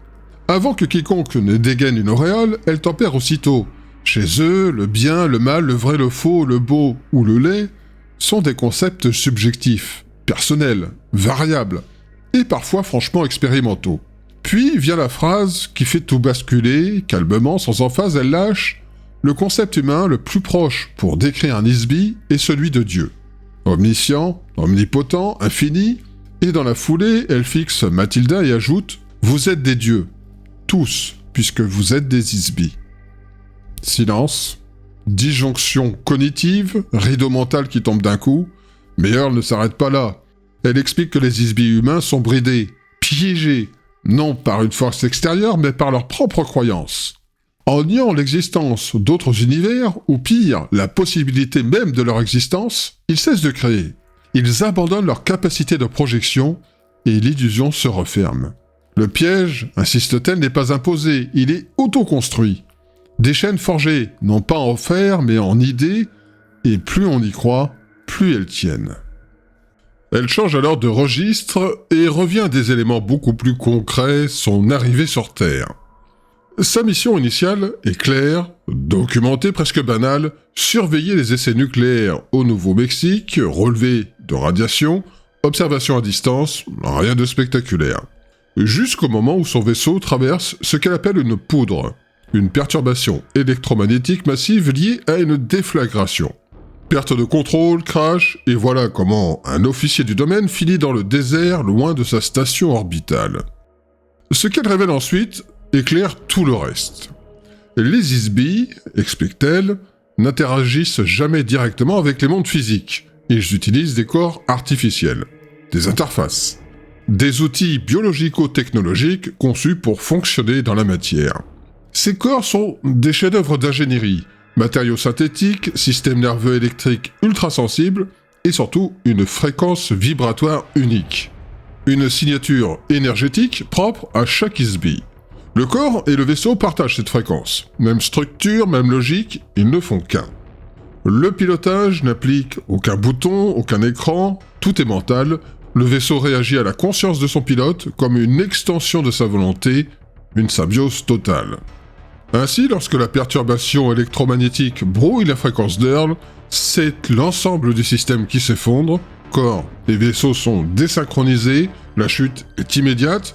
[SPEAKER 1] Avant que quiconque ne dégaine une auréole, elle tempère aussitôt. Chez eux, le bien, le mal, le vrai, le faux, le beau ou le laid sont des concepts subjectifs, personnels, variables, et parfois franchement expérimentaux. Puis vient la phrase qui fait tout basculer, calmement, sans emphase, elle lâche « Le concept humain le plus proche pour décrire un ISBI est celui de Dieu. Omniscient, omnipotent, infini », et dans la foulée, elle fixe Mathilda et ajoute « Vous êtes des dieux, tous, puisque vous êtes des ISBI. » Silence, disjonction cognitive, rideau mental qui tombe d'un coup, mais Earl ne s'arrête pas là. Elle explique que les ISBI humains sont bridés, piégés, non par une force extérieure, mais par leurs propres croyances. En niant l'existence d'autres univers, ou pire, la possibilité même de leur existence, ils cessent de créer. Ils abandonnent leur capacité de projection, et l'illusion se referme. Le piège, insiste-t-elle, n'est pas imposé, il est auto-construit. Des chaînes forgées, non pas en fer, mais en idées, et plus on y croit, plus elles tiennent. Elle change alors de registre et revient à des éléments beaucoup plus concrets, son arrivée sur Terre. Sa mission initiale est claire, documentée, presque banale, surveiller les essais nucléaires au Nouveau-Mexique, relevé de radiation, observation à distance, rien de spectaculaire. Jusqu'au moment où son vaisseau traverse ce qu'elle appelle une poudre, une perturbation électromagnétique massive liée à une déflagration. Perte de contrôle, crash, et voilà comment un officier du domaine finit dans le désert loin de sa station orbitale. Ce qu'elle révèle ensuite éclaire tout le reste. Les ISBI, explique-t-elle, n'interagissent jamais directement avec les mondes physiques. Ils utilisent des corps artificiels, des interfaces, des outils biologico-technologiques conçus pour fonctionner dans la matière. Ces corps sont des chefs-d'œuvre d'ingénierie, matériaux synthétiques, systèmes nerveux électriques ultra-sensibles, et surtout une fréquence vibratoire unique. Une signature énergétique propre à chaque ISBI. Le corps et le vaisseau partagent cette fréquence. Même structure, même logique, ils ne font qu'un. Le pilotage n'applique aucun bouton, aucun écran, tout est mental. Le vaisseau réagit à la conscience de son pilote comme une extension de sa volonté, une symbiose totale. Ainsi, lorsque la perturbation électromagnétique brouille la fréquence d'Earl, c'est l'ensemble du système qui s'effondre, corps et vaisseaux sont désynchronisés, la chute est immédiate,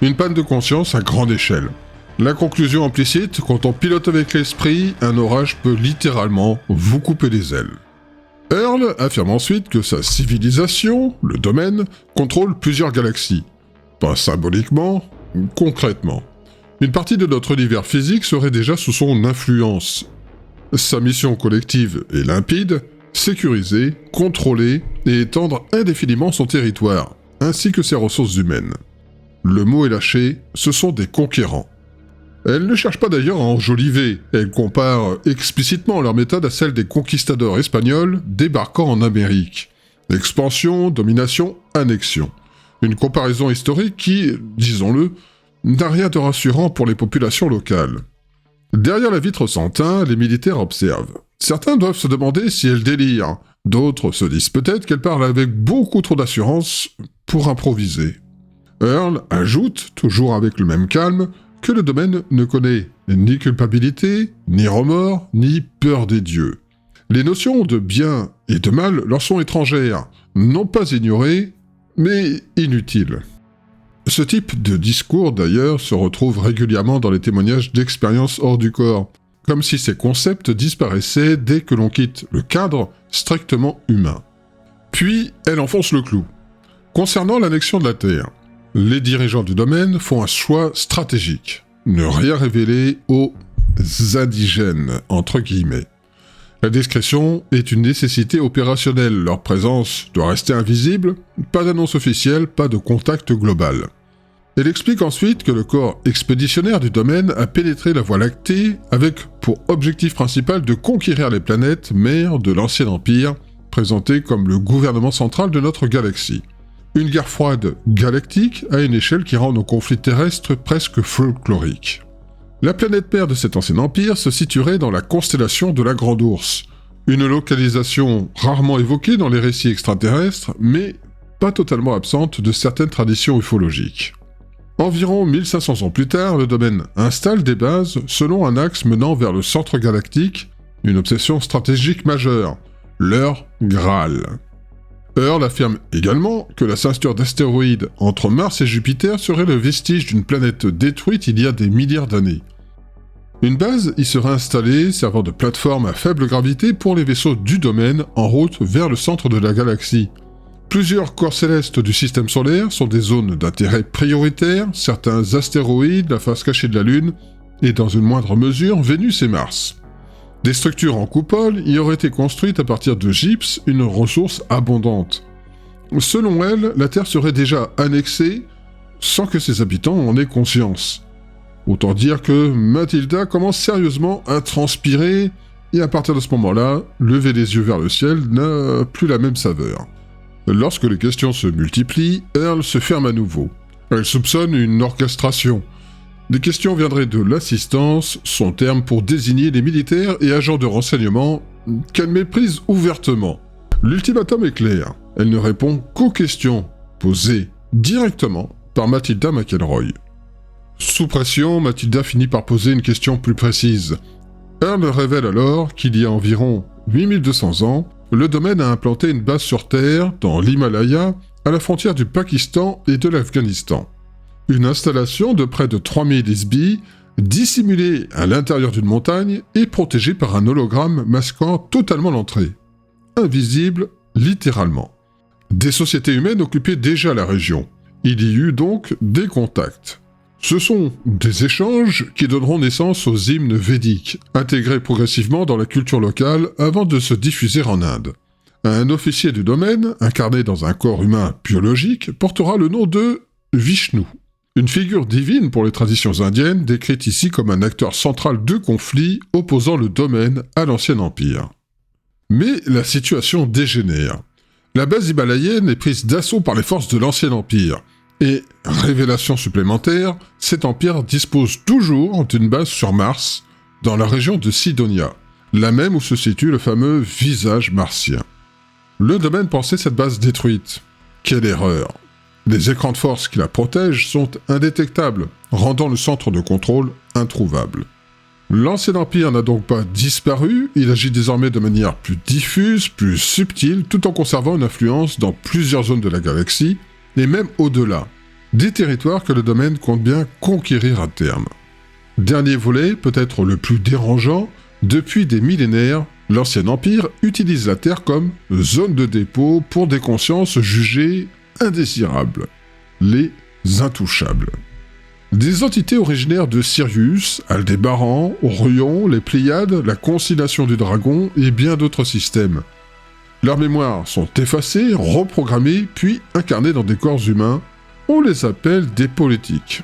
[SPEAKER 1] une panne de conscience à grande échelle. La conclusion implicite, quand on pilote avec l'esprit, un orage peut littéralement vous couper les ailes. Earl affirme ensuite que sa civilisation, le domaine, contrôle plusieurs galaxies. Pas symboliquement, concrètement. Une partie de notre univers physique serait déjà sous son influence. Sa mission collective est limpide, sécuriser, contrôler et étendre indéfiniment son territoire, ainsi que ses ressources humaines. Le mot est lâché, ce sont des conquérants. Elle ne cherche pas d'ailleurs à enjoliver, elle compare explicitement leur méthode à celle des conquistadors espagnols débarquant en Amérique. Expansion, domination, annexion. Une comparaison historique qui, disons-le, n'a rien de rassurant pour les populations locales. Derrière la vitre sans teint, les militaires observent. Certains doivent se demander si elle délire, d'autres se disent peut-être qu'elle parle avec beaucoup trop d'assurance pour improviser. Earl ajoute, toujours avec le même calme, que le domaine ne connaît ni culpabilité, ni remords, ni peur des dieux. Les notions de bien et de mal leur sont étrangères, non pas ignorées, mais inutiles. Ce type de discours, d'ailleurs, se retrouve régulièrement dans les témoignages d'expériences hors du corps, comme si ces concepts disparaissaient dès que l'on quitte le cadre strictement humain. Puis, elle enfonce le clou. Concernant l'annexion de la Terre, les dirigeants du domaine font un choix stratégique. Ne rien révéler aux indigènes, entre guillemets. La discrétion est une nécessité opérationnelle, leur présence doit rester invisible, pas d'annonce officielle, pas de contact global. Elle explique ensuite que le corps expéditionnaire du domaine a pénétré la Voie lactée avec pour objectif principal de conquérir les planètes mères de l'ancien empire, présenté comme le gouvernement central de notre galaxie. Une guerre froide galactique à une échelle qui rend nos conflits terrestres presque folkloriques. La planète mère de cet ancien empire se situerait dans la constellation de la Grande Ourse, une localisation rarement évoquée dans les récits extraterrestres, mais pas totalement absente de certaines traditions ufologiques. Environ 1500 ans plus tard, le domaine installe des bases selon un axe menant vers le centre galactique, une obsession stratégique majeure, leur Graal. Earl affirme également que la ceinture d'astéroïdes entre Mars et Jupiter serait le vestige d'une planète détruite il y a des milliards d'années. Une base y serait installée, servant de plateforme à faible gravité pour les vaisseaux du domaine en route vers le centre de la galaxie. Plusieurs corps célestes du système solaire sont des zones d'intérêt prioritaire, certains astéroïdes, la face cachée de la Lune, et dans une moindre mesure Vénus et Mars. Des structures en coupole y auraient été construites à partir de gypse, une ressource abondante. Selon elle, la Terre serait déjà annexée sans que ses habitants en aient conscience. Autant dire que Mathilda commence sérieusement à transpirer, et à partir de ce moment-là, lever les yeux vers le ciel n'a plus la même saveur. Lorsque les questions se multiplient, Earl se ferme à nouveau. Elle soupçonne une orchestration. Les questions viendraient de l'assistance, son terme pour désigner les militaires et agents de renseignement qu'elle méprise ouvertement. L'ultimatum est clair, elle ne répond qu'aux questions posées directement par Mathilda McElroy. Sous pression, Mathilda finit par poser une question plus précise. Earl révèle alors qu'il y a environ 8200 ans, le domaine a implanté une base sur Terre, dans l'Himalaya, à la frontière du Pakistan et de l'Afghanistan. Une installation de près de 3000 ISBI, dissimulée à l'intérieur d'une montagne et protégée par un hologramme masquant totalement l'entrée. Invisible, littéralement. Des sociétés humaines occupaient déjà la région. Il y eut donc des contacts. Ce sont des échanges qui donneront naissance aux hymnes védiques, intégrés progressivement dans la culture locale avant de se diffuser en Inde. Un officier du domaine, incarné dans un corps humain biologique, portera le nom de Vishnu, une figure divine pour les traditions indiennes, décrite ici comme un acteur central de conflits opposant le domaine à l'ancien empire. Mais la situation dégénère. La base himalayenne est prise d'assaut par les forces de l'ancien empire. Et, révélation supplémentaire, cet empire dispose toujours d'une base sur Mars, dans la région de Sidonia, la même où se situe le fameux visage martien. Le domaine pensait cette base détruite. Quelle erreur! Les écrans de force qui la protègent sont indétectables, rendant le centre de contrôle introuvable. L'ancien empire n'a donc pas disparu, il agit désormais de manière plus diffuse, plus subtile, tout en conservant une influence dans plusieurs zones de la galaxie, et même au-delà, des territoires que le domaine compte bien conquérir à terme. Dernier volet, peut-être le plus dérangeant, depuis des millénaires, l'ancien empire utilise la Terre comme zone de dépôt pour des consciences jugées indésirables, les intouchables. Des entités originaires de Sirius, Aldébaran, Orion, les Pléiades, la constellation du Dragon et bien d'autres systèmes. Leurs mémoires sont effacées, reprogrammées, puis incarnées dans des corps humains. On les appelle des politiques.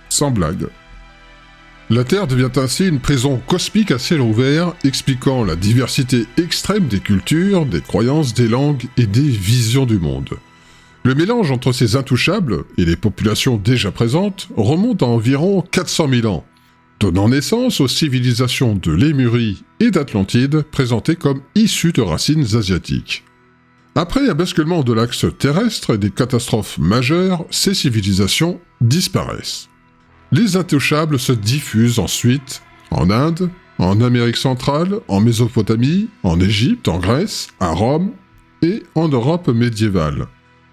[SPEAKER 1] Sans blague. La Terre devient ainsi une prison cosmique à ciel ouvert, expliquant la diversité extrême des cultures, des croyances, des langues et des visions du monde. Le mélange entre ces intouchables et les populations déjà présentes remonte à environ 400 000 ans, donnant naissance aux civilisations de Lémurie et d'Atlantide présentées comme issues de racines asiatiques. Après un basculement de l'axe terrestre et des catastrophes majeures, ces civilisations disparaissent. Les intouchables se diffusent ensuite en Inde, en Amérique centrale, en Mésopotamie, en Égypte, en Grèce, à Rome et en Europe médiévale.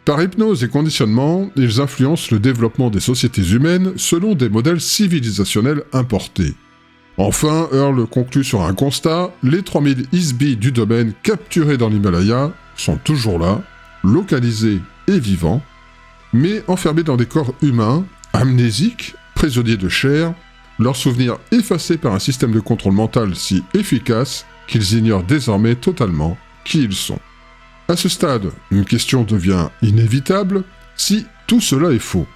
[SPEAKER 1] Par hypnose et conditionnement, ils influencent le développement des sociétés humaines selon des modèles civilisationnels importés. Enfin, Earle conclut sur un constat, les 3000 Isbi du domaine capturés dans l'Himalaya sont toujours là, localisés et vivants, mais enfermés dans des corps humains, amnésiques, prisonniers de chair, leurs souvenirs effacés par un système de contrôle mental si efficace qu'ils ignorent désormais totalement qui ils sont. À ce stade, une question devient inévitable, si tout cela est faux.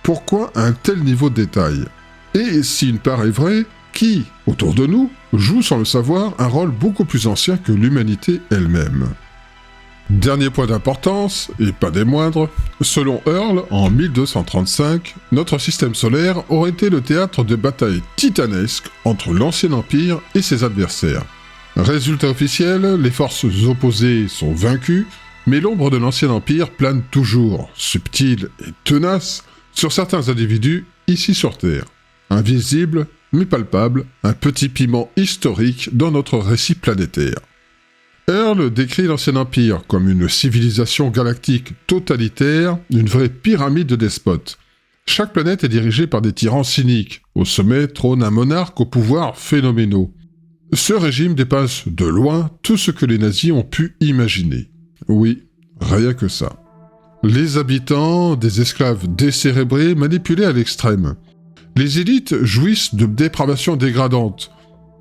[SPEAKER 1] Pourquoi un tel niveau de détail? Et si une part est vraie, qui, autour de nous, joue sans le savoir un rôle beaucoup plus ancien que l'humanité elle-même? Dernier point d'importance, et pas des moindres, selon Earle, en 1235, notre système solaire aurait été le théâtre de batailles titanesques entre l'Ancien Empire et ses adversaires. Résultat officiel, les forces opposées sont vaincues, mais l'ombre de l'Ancien Empire plane toujours, subtile et tenace, sur certains individus ici sur Terre. Invisible, mais palpable, un petit piment historique dans notre récit planétaire. Earle décrit l'Ancien Empire comme une civilisation galactique totalitaire, une vraie pyramide de despotes. Chaque planète est dirigée par des tyrans cyniques. Au sommet trône un monarque aux pouvoirs phénoménaux. Ce régime dépasse de loin tout ce que les nazis ont pu imaginer. Oui, rien que ça. Les habitants, des esclaves décérébrés, manipulés à l'extrême. Les élites jouissent de dépravation dégradante.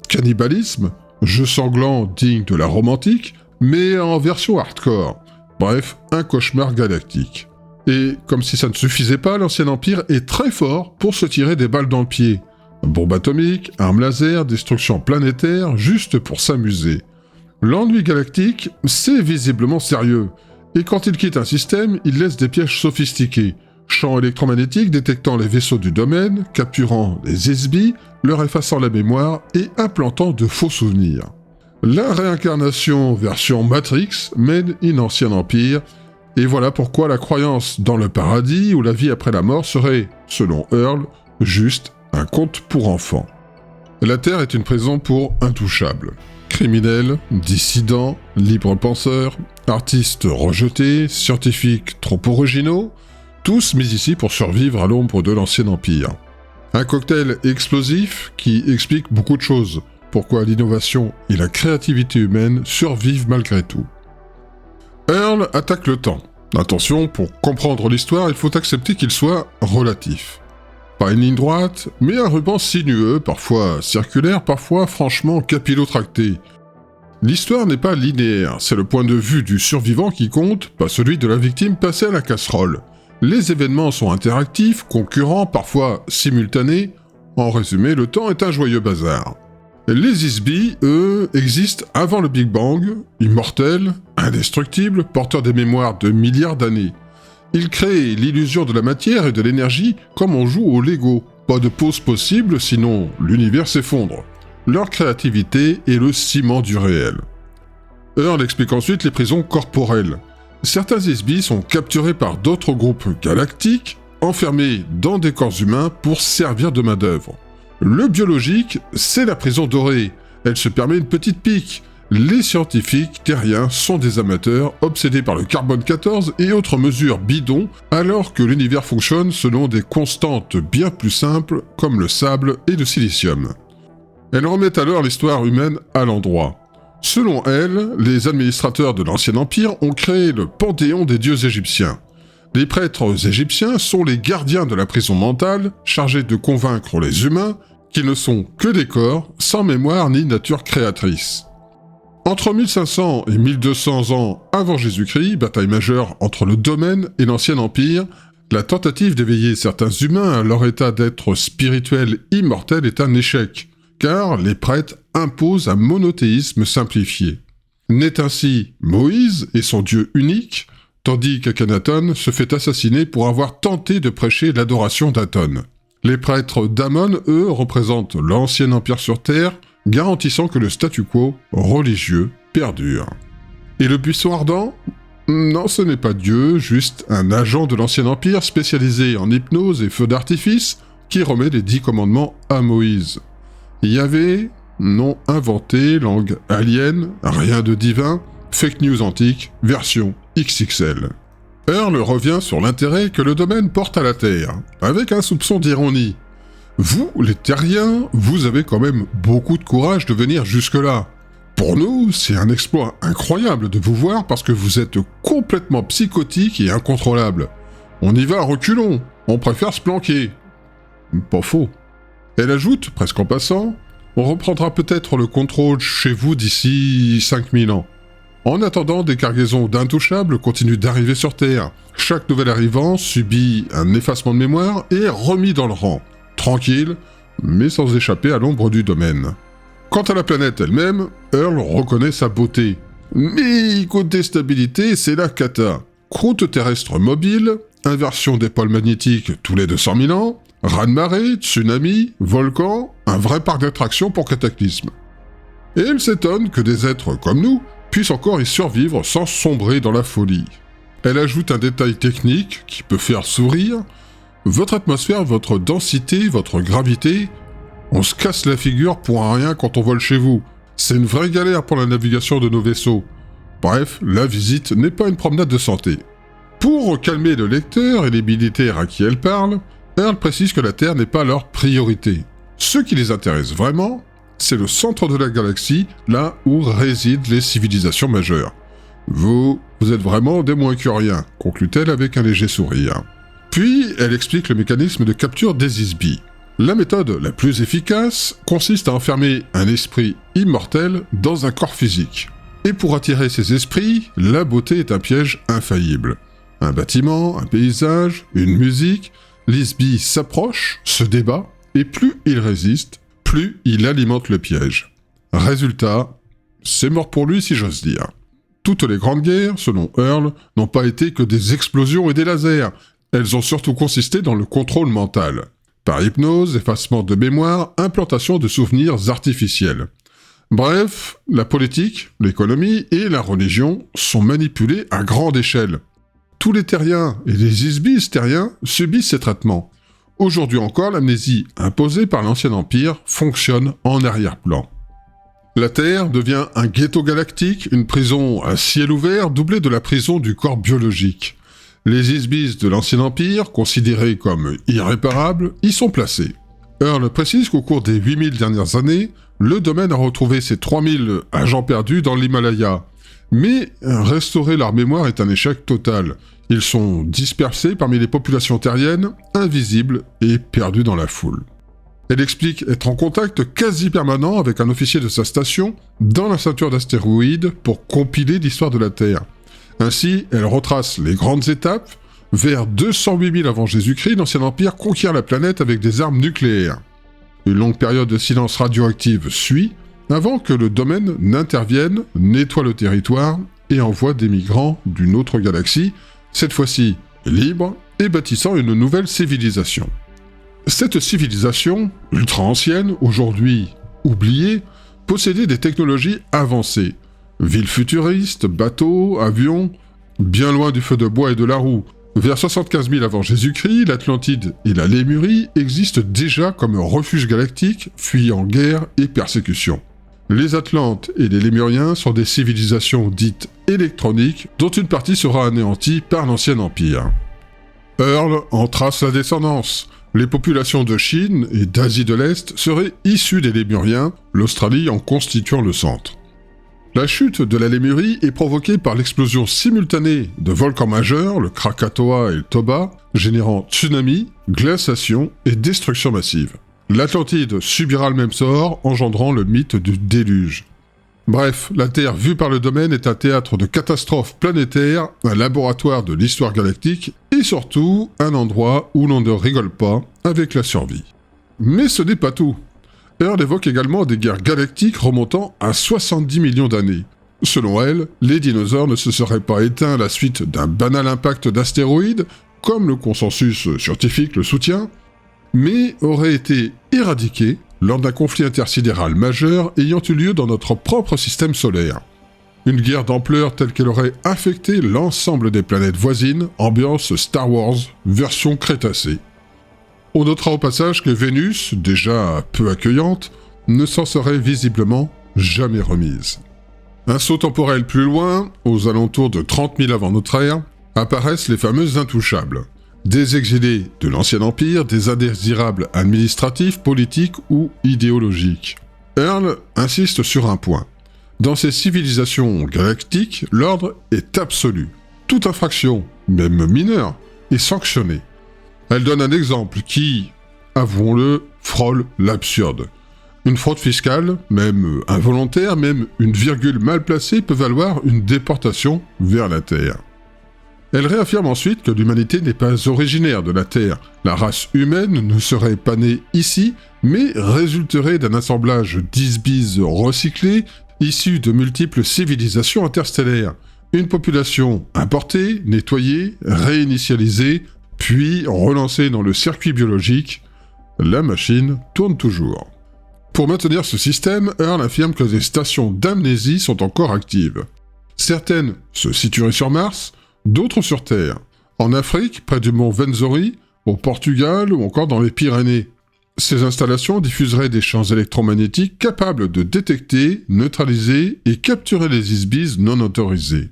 [SPEAKER 1] Cannibalisme, jeu sanglant digne de la Rome antique, mais en version hardcore. Bref, un cauchemar galactique. Et comme si ça ne suffisait pas, l'Ancien Empire est très fort pour se tirer des balles dans le pied. Bombes atomiques, armes laser, destruction planétaire, juste pour s'amuser. L'ennui galactique, c'est visiblement sérieux. Et quand il quitte un système, il laisse des pièges sophistiqués. Champs électromagnétiques détectant les vaisseaux du domaine, capturant les Isbi, leur effaçant la mémoire et implantant de faux souvenirs. La réincarnation version Matrix mène in Ancien Empire, et voilà pourquoi la croyance dans le paradis ou la vie après la mort serait, selon Earle, juste un conte pour enfants. La Terre est une prison pour intouchables. Criminels, dissidents, libres penseurs, artistes rejetés, scientifiques trop originaux, tous mis ici pour survivre à l'ombre de l'Ancien Empire. Un cocktail explosif qui explique beaucoup de choses, pourquoi l'innovation et la créativité humaine survivent malgré tout. Earle attaque le temps. Attention, pour comprendre l'histoire, il faut accepter qu'il soit relatif. Pas une ligne droite, mais un ruban sinueux, parfois circulaire, parfois franchement capillotracté. L'histoire n'est pas linéaire, c'est le point de vue du survivant qui compte, pas celui de la victime passée à la casserole. Les événements sont interactifs, concurrents, parfois simultanés. En résumé, le temps est un joyeux bazar. Les Isbi, eux, existent avant le Big Bang, immortels, indestructibles, porteurs des mémoires de milliards d'années. Ils créent l'illusion de la matière et de l'énergie comme on joue au Lego. Pas de pause possible, sinon l'univers s'effondre. Leur créativité est le ciment du réel. Earle explique ensuite les prisons corporelles. Certains Isbi sont capturés par d'autres groupes galactiques, enfermés dans des corps humains pour servir de main-d'œuvre. Le biologique, c'est la prison dorée. Elle se permet une petite pique. Les scientifiques terriens sont des amateurs, obsédés par le carbone 14 et autres mesures bidons, alors que l'univers fonctionne selon des constantes bien plus simples, comme le sable et le silicium. Elle remet alors l'histoire humaine à l'endroit. Selon elle, les administrateurs de l'Ancien Empire ont créé le panthéon des dieux égyptiens. Les prêtres égyptiens sont les gardiens de la prison mentale, chargés de convaincre les humains qu'ils ne sont que des corps, sans mémoire ni nature créatrice. Entre 1500 et 1200 ans avant Jésus-Christ, bataille majeure entre le domaine et l'Ancien Empire, la tentative d'éveiller certains humains à leur état d'être spirituel immortel est un échec, car les prêtres imposent un monothéisme simplifié. Naît ainsi Moïse et son Dieu unique, tandis qu'Akhenaton se fait assassiner pour avoir tenté de prêcher l'adoration d'Aton. Les prêtres d'Amon, eux, représentent l'Ancien Empire sur Terre, garantissant que le statu quo religieux perdure. Et le buisson ardent ? Non, ce n'est pas Dieu, juste un agent de l'Ancien Empire spécialisé en hypnose et feu d'artifice qui remet les 10 commandements à Moïse. Yahvé, nom inventé, langue alien, rien de divin, fake news antique, version XXL. Earl revient sur l'intérêt que le domaine porte à la Terre, avec un soupçon d'ironie. Vous, les terriens, vous avez quand même beaucoup de courage de venir jusque-là. Pour nous, c'est un exploit incroyable de vous voir parce que vous êtes complètement psychotique et incontrôlable. On y va à reculons, on préfère se planquer. Pas faux. Elle ajoute, presque en passant, on reprendra peut-être le contrôle chez vous d'ici 5000 ans. En attendant, des cargaisons d'intouchables continuent d'arriver sur Terre. Chaque nouvel arrivant subit un effacement de mémoire et est remis dans le rang. Tranquille, mais sans échapper à l'ombre du domaine. Quant à la planète elle-même, Earl reconnaît sa beauté. Mais côté stabilité, c'est la cata. Croûte terrestre mobile, inversion des pôles magnétiques tous les 200 000 ans, raz-de-marée, tsunami, volcan, un vrai parc d'attractions pour cataclysme. Et elle s'étonne que des êtres comme nous puissent encore y survivre sans sombrer dans la folie. Elle ajoute un détail technique qui peut faire sourire. Votre atmosphère, votre densité, votre gravité, on se casse la figure pour un rien quand on vole chez vous. C'est une vraie galère pour la navigation de nos vaisseaux. Bref, la visite n'est pas une promenade de santé. Pour calmer le lecteur et les militaires à qui elle parle, Earl précise que la Terre n'est pas leur priorité. Ce qui les intéresse vraiment, c'est le centre de la galaxie, là où résident les civilisations majeures. Vous êtes vraiment des moins que rien, conclut-elle avec un léger sourire. Puis, elle explique le mécanisme de capture des Isbi. La méthode la plus efficace consiste à enfermer un esprit immortel dans un corps physique. Et pour attirer ces esprits, la beauté est un piège infaillible. Un bâtiment, un paysage, une musique, l'Isbi s'approche, se débat, et plus il résiste, plus il alimente le piège. Résultat, c'est mort pour lui si j'ose dire. Toutes les grandes guerres, selon Earl, n'ont pas été que des explosions et des lasers. Elles ont surtout consisté dans le contrôle mental. Par hypnose, effacement de mémoire, implantation de souvenirs artificiels. Bref, la politique, l'économie et la religion sont manipulées à grande échelle. Tous les terriens et les Isbis terriens subissent ces traitements. Aujourd'hui encore, l'amnésie imposée par l'Ancien Empire fonctionne en arrière-plan. La Terre devient un ghetto galactique, une prison à ciel ouvert doublée de la prison du corps biologique. Les Isbis de l'Ancien Empire, considérés comme irréparables, y sont placés. Earl précise qu'au cours des 8000 dernières années, le domaine a retrouvé ses 3000 agents perdus dans l'Himalaya. Mais restaurer leur mémoire est un échec total. Ils sont dispersés parmi les populations terriennes, invisibles et perdus dans la foule. Elle explique être en contact quasi permanent avec un officier de sa station dans la ceinture d'astéroïdes pour compiler l'histoire de la Terre. Ainsi, elle retrace les grandes étapes. Vers 208 000 avant Jésus-Christ, l'Ancien Empire conquiert la planète avec des armes nucléaires. Une longue période de silence radioactive suit, avant que le domaine n'intervienne, nettoie le territoire et envoie des migrants d'une autre galaxie, cette fois-ci libre et bâtissant une nouvelle civilisation. Cette civilisation, ultra ancienne, aujourd'hui oubliée, possédait des technologies avancées. Villes futuristes, bateaux, avions, bien loin du feu de bois et de la roue. Vers 75 000 avant Jésus-Christ, l'Atlantide et la Lémurie existent déjà comme refuge galactique, fuyant guerre et persécution. Les Atlantes et les Lémuriens sont des civilisations dites électroniques, dont une partie sera anéantie par l'Ancien Empire. Earl en trace la descendance. Les populations de Chine et d'Asie de l'Est seraient issues des Lémuriens, l'Australie en constituant le centre. La chute de la Lémurie est provoquée par l'explosion simultanée de volcans majeurs, le Krakatoa et le Toba, générant tsunami, glaciation et destruction massive. L'Atlantide subira le même sort, engendrant le mythe du déluge. Bref, la Terre vue par le domaine est un théâtre de catastrophes planétaires, un laboratoire de l'histoire galactique, et surtout un endroit où l'on ne rigole pas avec la survie. Mais ce n'est pas tout. Earl évoque également des guerres galactiques remontant à 70 millions d'années. Selon elle, les dinosaures ne se seraient pas éteints à la suite d'un banal impact d'astéroïdes, comme le consensus scientifique le soutient, mais auraient été éradiqués lors d'un conflit intersidéral majeur ayant eu lieu dans notre propre système solaire. Une guerre d'ampleur telle qu'elle aurait affecté l'ensemble des planètes voisines, ambiance Star Wars, version Crétacé. On notera au passage que Vénus, déjà peu accueillante, ne s'en serait visiblement jamais remise. Un saut temporel plus loin, aux alentours de 30 000 avant notre ère, apparaissent les fameuses intouchables. Des exilés de l'Ancien Empire, des indésirables administratifs, politiques ou idéologiques. Earl insiste sur un point. Dans ces civilisations galactiques, l'ordre est absolu. Toute infraction, même mineure, est sanctionnée. Elle donne un exemple qui, avouons-le, frôle l'absurde. Une fraude fiscale, même involontaire, même une virgule mal placée peut valoir une déportation vers la Terre. Elle réaffirme ensuite que l'humanité n'est pas originaire de la Terre. La race humaine ne serait pas née ici, mais résulterait d'un assemblage d'isbies recyclés, issus de multiples civilisations interstellaires. Une population importée, nettoyée, réinitialisée, puis relancée dans le circuit biologique. La machine tourne toujours. Pour maintenir ce système, Earl affirme que des stations d'amnésie sont encore actives. Certaines se situeraient sur Mars, d'autres sur Terre. En Afrique, près du mont Venzori, au Portugal ou encore dans les Pyrénées. Ces installations diffuseraient des champs électromagnétiques capables de détecter, neutraliser et capturer les isbies non autorisés.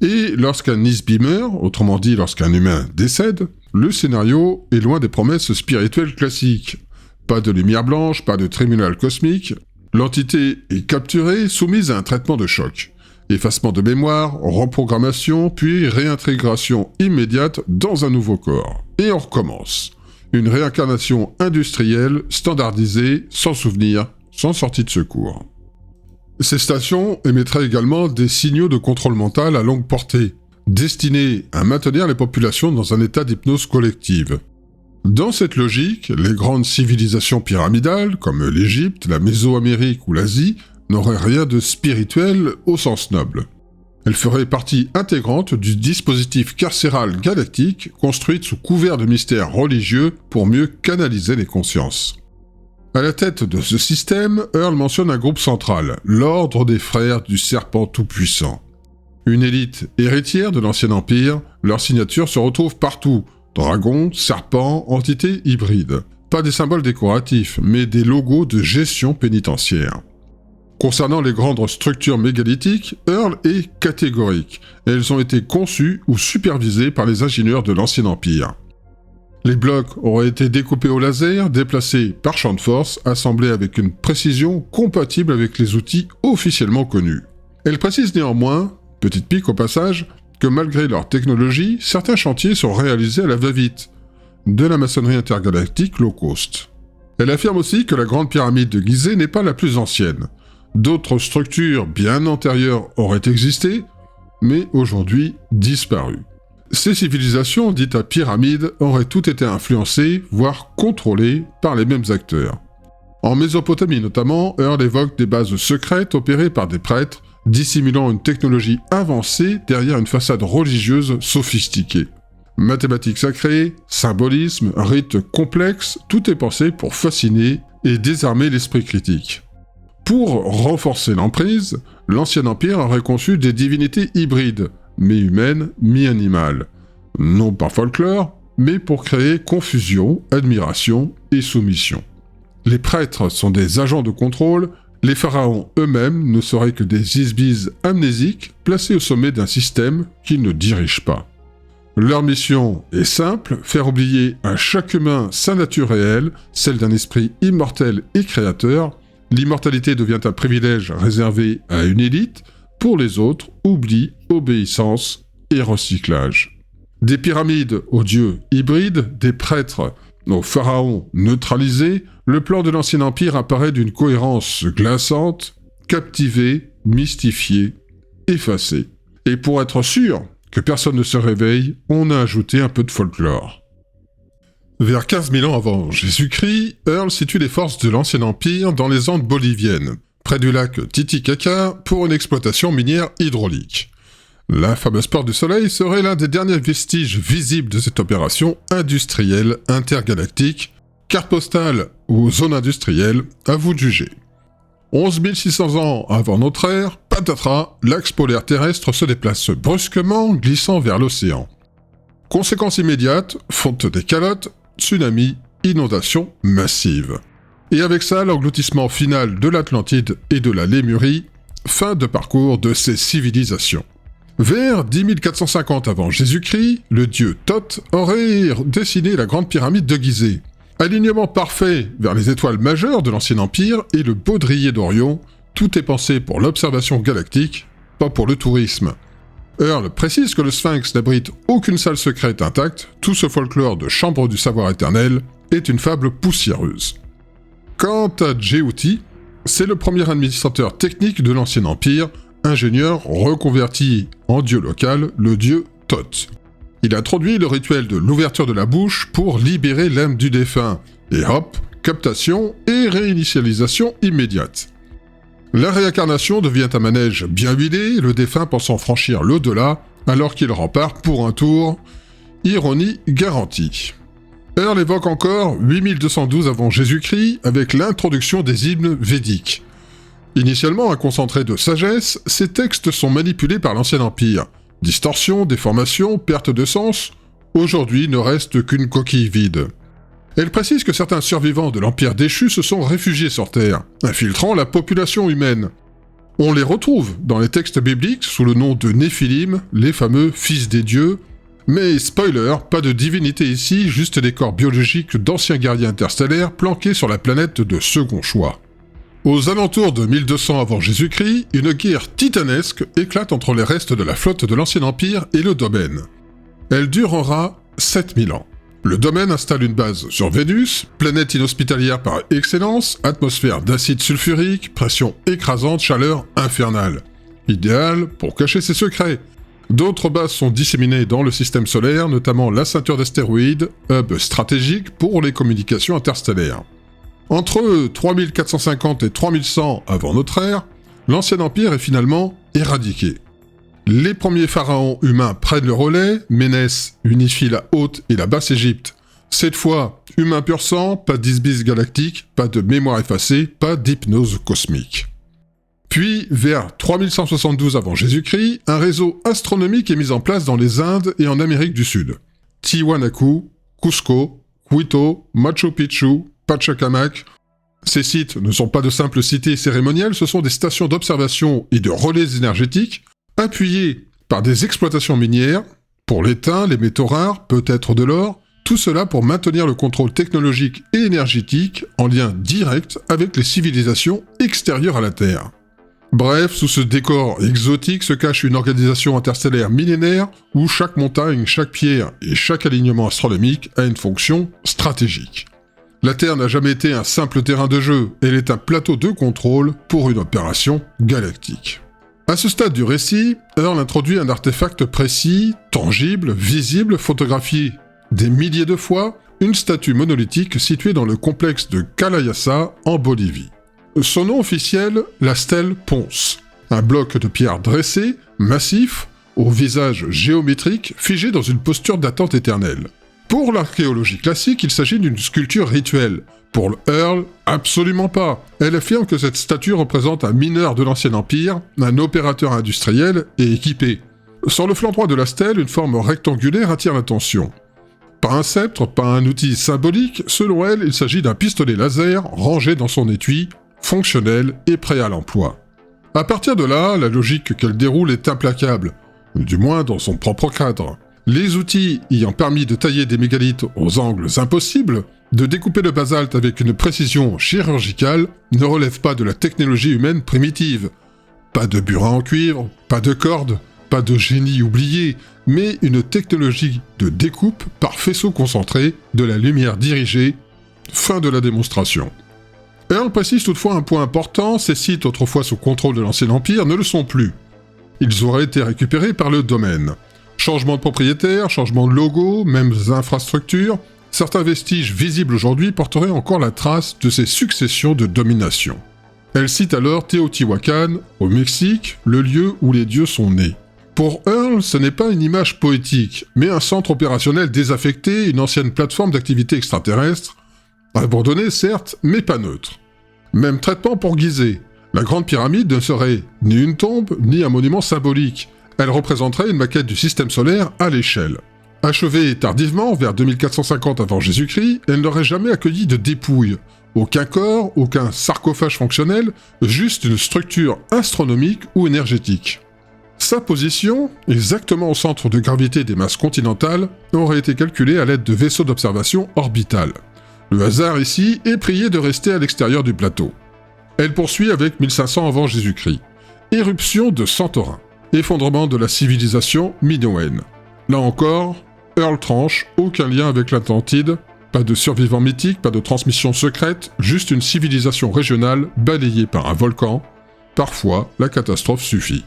[SPEAKER 1] Et lorsqu'un isbie meurt, autrement dit lorsqu'un humain décède, le scénario est loin des promesses spirituelles classiques. Pas de lumière blanche, pas de tribunal cosmique. L'entité est capturée, soumise à un traitement de choc. Effacement de mémoire, reprogrammation, puis réintégration immédiate dans un nouveau corps. Et on recommence. Une réincarnation industrielle, standardisée, sans souvenir, sans sortie de secours. Ces stations émettraient également des signaux de contrôle mental à longue portée, destinés à maintenir les populations dans un état d'hypnose collective. Dans cette logique, les grandes civilisations pyramidales, comme l'Égypte, la Mésoamérique ou l'Asie, n'auraient rien de spirituel au sens noble. Elles feraient partie intégrante du dispositif carcéral galactique construit sous couvert de mystères religieux pour mieux canaliser les consciences. À la tête de ce système, Earl mentionne un groupe central, l'Ordre des Frères du Serpent Tout-Puissant. Une élite héritière de l'Ancien Empire, leur signature se retrouve partout, dragons, serpents, entités hybrides. Pas des symboles décoratifs, mais des logos de gestion pénitentiaire. Concernant les grandes structures mégalithiques, Earl est catégorique. Elles ont été conçues ou supervisées par les ingénieurs de l'Ancien Empire. Les blocs auraient été découpés au laser, déplacés par champ de force, assemblés avec une précision compatible avec les outils officiellement connus. Elle précise néanmoins, petite pique au passage, que malgré leur technologie, certains chantiers sont réalisés à la va-vite, de la maçonnerie intergalactique low cost. Elle affirme aussi que la grande pyramide de Gizeh n'est pas la plus ancienne. D'autres structures bien antérieures auraient existé, mais aujourd'hui disparues. Ces civilisations, dites à pyramide, auraient toutes été influencées, voire contrôlées par les mêmes acteurs. En Mésopotamie notamment, Earl évoque des bases secrètes opérées par des prêtres, dissimulant une technologie avancée derrière une façade religieuse sophistiquée. Mathématiques sacrées, symbolisme, rites complexes, tout est pensé pour fasciner et désarmer l'esprit critique. Pour renforcer l'emprise, l'Ancien Empire aurait conçu des divinités hybrides, mi-humaines, mi-animales. Non par folklore, mais pour créer confusion, admiration et soumission. Les prêtres sont des agents de contrôle, les pharaons eux-mêmes ne seraient que des isbies amnésiques placés au sommet d'un système qu'ils ne dirigent pas. Leur mission est simple, faire oublier à chaque humain sa nature réelle, celle d'un esprit immortel et créateur. L'immortalité devient un privilège réservé à une élite, pour les autres, oubli, obéissance et recyclage. Des pyramides aux dieux hybrides, des prêtres aux pharaons neutralisés, le plan de l'Ancien Empire apparaît d'une cohérence glaçante, captiver mystifié, effacé. Et pour être sûr que personne ne se réveille, on a ajouté un peu de folklore. Vers 15 000 ans avant Jésus-Christ, Earl situe les forces de l'Ancien Empire dans les Andes boliviennes, près du lac Titicaca, pour une exploitation minière hydraulique. La fameuse Porte du Soleil serait l'un des derniers vestiges visibles de cette opération industrielle intergalactique, carte postale ou zone industrielle, à vous de juger. 11 600 ans avant notre ère, patatras, l'axe polaire terrestre se déplace brusquement, glissant vers l'océan. Conséquence immédiate, fonte des calottes, tsunami, inondation massive. Et avec ça, l'engloutissement final de l'Atlantide et de la Lémurie, fin de parcours de ces civilisations. Vers 10 450 avant Jésus-Christ, le dieu Thoth aurait dessiné la grande pyramide de Gizeh. Alignement parfait vers les étoiles majeures de l'Ancien Empire et le baudrier d'Orion, tout est pensé pour l'observation galactique, pas pour le tourisme. Earl précise que le Sphinx n'abrite aucune salle secrète intacte, tout ce folklore de chambre du savoir éternel est une fable poussiéreuse. Quant à Djéouti, c'est le premier administrateur technique de l'Ancien Empire, ingénieur reconverti en dieu local, le dieu Thoth. Il introduit le rituel de l'ouverture de la bouche pour libérer l'âme du défunt, et hop, captation et réinitialisation immédiate. La réincarnation devient un manège bien huilé, le défunt pensant franchir l'au-delà, alors qu'il repart pour un tour. Ironie garantie. Earl évoque encore 8212 avant Jésus-Christ avec l'introduction des hymnes védiques. Initialement un concentré de sagesse, ces textes sont manipulés par l'Ancien Empire. Distorsion, déformation, perte de sens, aujourd'hui ne reste qu'une coquille vide. Elle précise que certains survivants de l'Empire déchu se sont réfugiés sur Terre, infiltrant la population humaine. On les retrouve dans les textes bibliques sous le nom de Néphilim, les fameux fils des dieux, mais spoiler, pas de divinité ici, juste des corps biologiques d'anciens guerriers interstellaires planqués sur la planète de second choix. Aux alentours de 1200 avant Jésus-Christ, une guerre titanesque éclate entre les restes de la flotte de l'Ancien Empire et le Domaine. Elle durera 7000 ans. Le Domaine installe une base sur Vénus, planète inhospitalière par excellence, atmosphère d'acide sulfurique, pression écrasante, chaleur infernale. Idéal pour cacher ses secrets. D'autres bases sont disséminées dans le système solaire, notamment la ceinture d'astéroïdes, hub stratégique pour les communications interstellaires. Entre 3450 et 3100 avant notre ère, l'Ancien Empire est finalement éradiqué. Les premiers pharaons humains prennent le relais, Ménès unifie la Haute et la Basse-Égypte. Cette fois, humain pur sang, pas d'isbis galactique, pas de mémoire effacée, pas d'hypnose cosmique. Puis, vers 3172 avant Jésus-Christ, un réseau astronomique est mis en place dans les Indes et en Amérique du Sud. Tiwanaku, Cusco, Quito, Machu Picchu, Pachacamac. Ces sites ne sont pas de simples cités cérémonielles, ce sont des stations d'observation et de relais énergétiques, appuyés par des exploitations minières, pour l'étain, les métaux rares, peut-être de l'or, tout cela pour maintenir le contrôle technologique et énergétique en lien direct avec les civilisations extérieures à la Terre. Bref, sous ce décor exotique se cache une organisation interstellaire millénaire où chaque montagne, chaque pierre et chaque alignement astronomique a une fonction stratégique. La Terre n'a jamais été un simple terrain de jeu, elle est un plateau de contrôle pour une opération galactique. À ce stade du récit, Earl introduit un artefact précis, tangible, visible, photographié des milliers de fois, une statue monolithique située dans le complexe de Calayasa, en Bolivie. Son nom officiel, la stèle Ponce. Un bloc de pierre dressé, massif, au visage géométrique, figé dans une posture d'attente éternelle. Pour l'archéologie classique, il s'agit d'une sculpture rituelle. Pour le Earl, absolument pas. Elle affirme que cette statue représente un mineur de l'Ancien Empire, un opérateur industriel et équipé. Sur le flanc droit de la stèle, une forme rectangulaire attire l'attention. Pas un sceptre, pas un outil symbolique, selon elle, il s'agit d'un pistolet laser rangé dans son étui, fonctionnel et prêt à l'emploi. À partir de là, la logique qu'elle déroule est implacable, du moins dans son propre cadre. Les outils ayant permis de tailler des mégalithes aux angles impossibles, de découper le basalte avec une précision chirurgicale, ne relèvent pas de la technologie humaine primitive. Pas de burin en cuivre, pas de cordes, pas de génie oublié, mais une technologie de découpe par faisceau concentré, de la lumière dirigée. Fin de la démonstration. Earl précise toutefois un point important, ces sites autrefois sous contrôle de l'Ancien Empire ne le sont plus. Ils auraient été récupérés par le domaine. Changement de propriétaire, changement de logo, mêmes infrastructures, certains vestiges visibles aujourd'hui porteraient encore la trace de ces successions de domination. Elle cite alors Teotihuacan, au Mexique, le lieu où les dieux sont nés. Pour Earl, ce n'est pas une image poétique, mais un centre opérationnel désaffecté, une ancienne plateforme d'activité extraterrestre, abandonnée certes, mais pas neutre. Même traitement pour Gizeh. La Grande Pyramide ne serait ni une tombe, ni un monument symbolique. Elle représenterait une maquette du système solaire à l'échelle. Achevée tardivement, vers 2450 avant Jésus-Christ, elle n'aurait jamais accueilli de dépouilles. Aucun corps, aucun sarcophage fonctionnel, juste une structure astronomique ou énergétique. Sa position, exactement au centre de gravité des masses continentales, aurait été calculée à l'aide de vaisseaux d'observation orbitales. Le hasard ici est prié de rester à l'extérieur du plateau. Elle poursuit avec 1500 avant Jésus-Christ. Éruption de Santorin. Effondrement de la civilisation minoenne. Là encore, Earl tranche, aucun lien avec l'Atlantide, pas de survivants mythiques, pas de transmission secrète, juste une civilisation régionale balayée par un volcan. Parfois, la catastrophe suffit.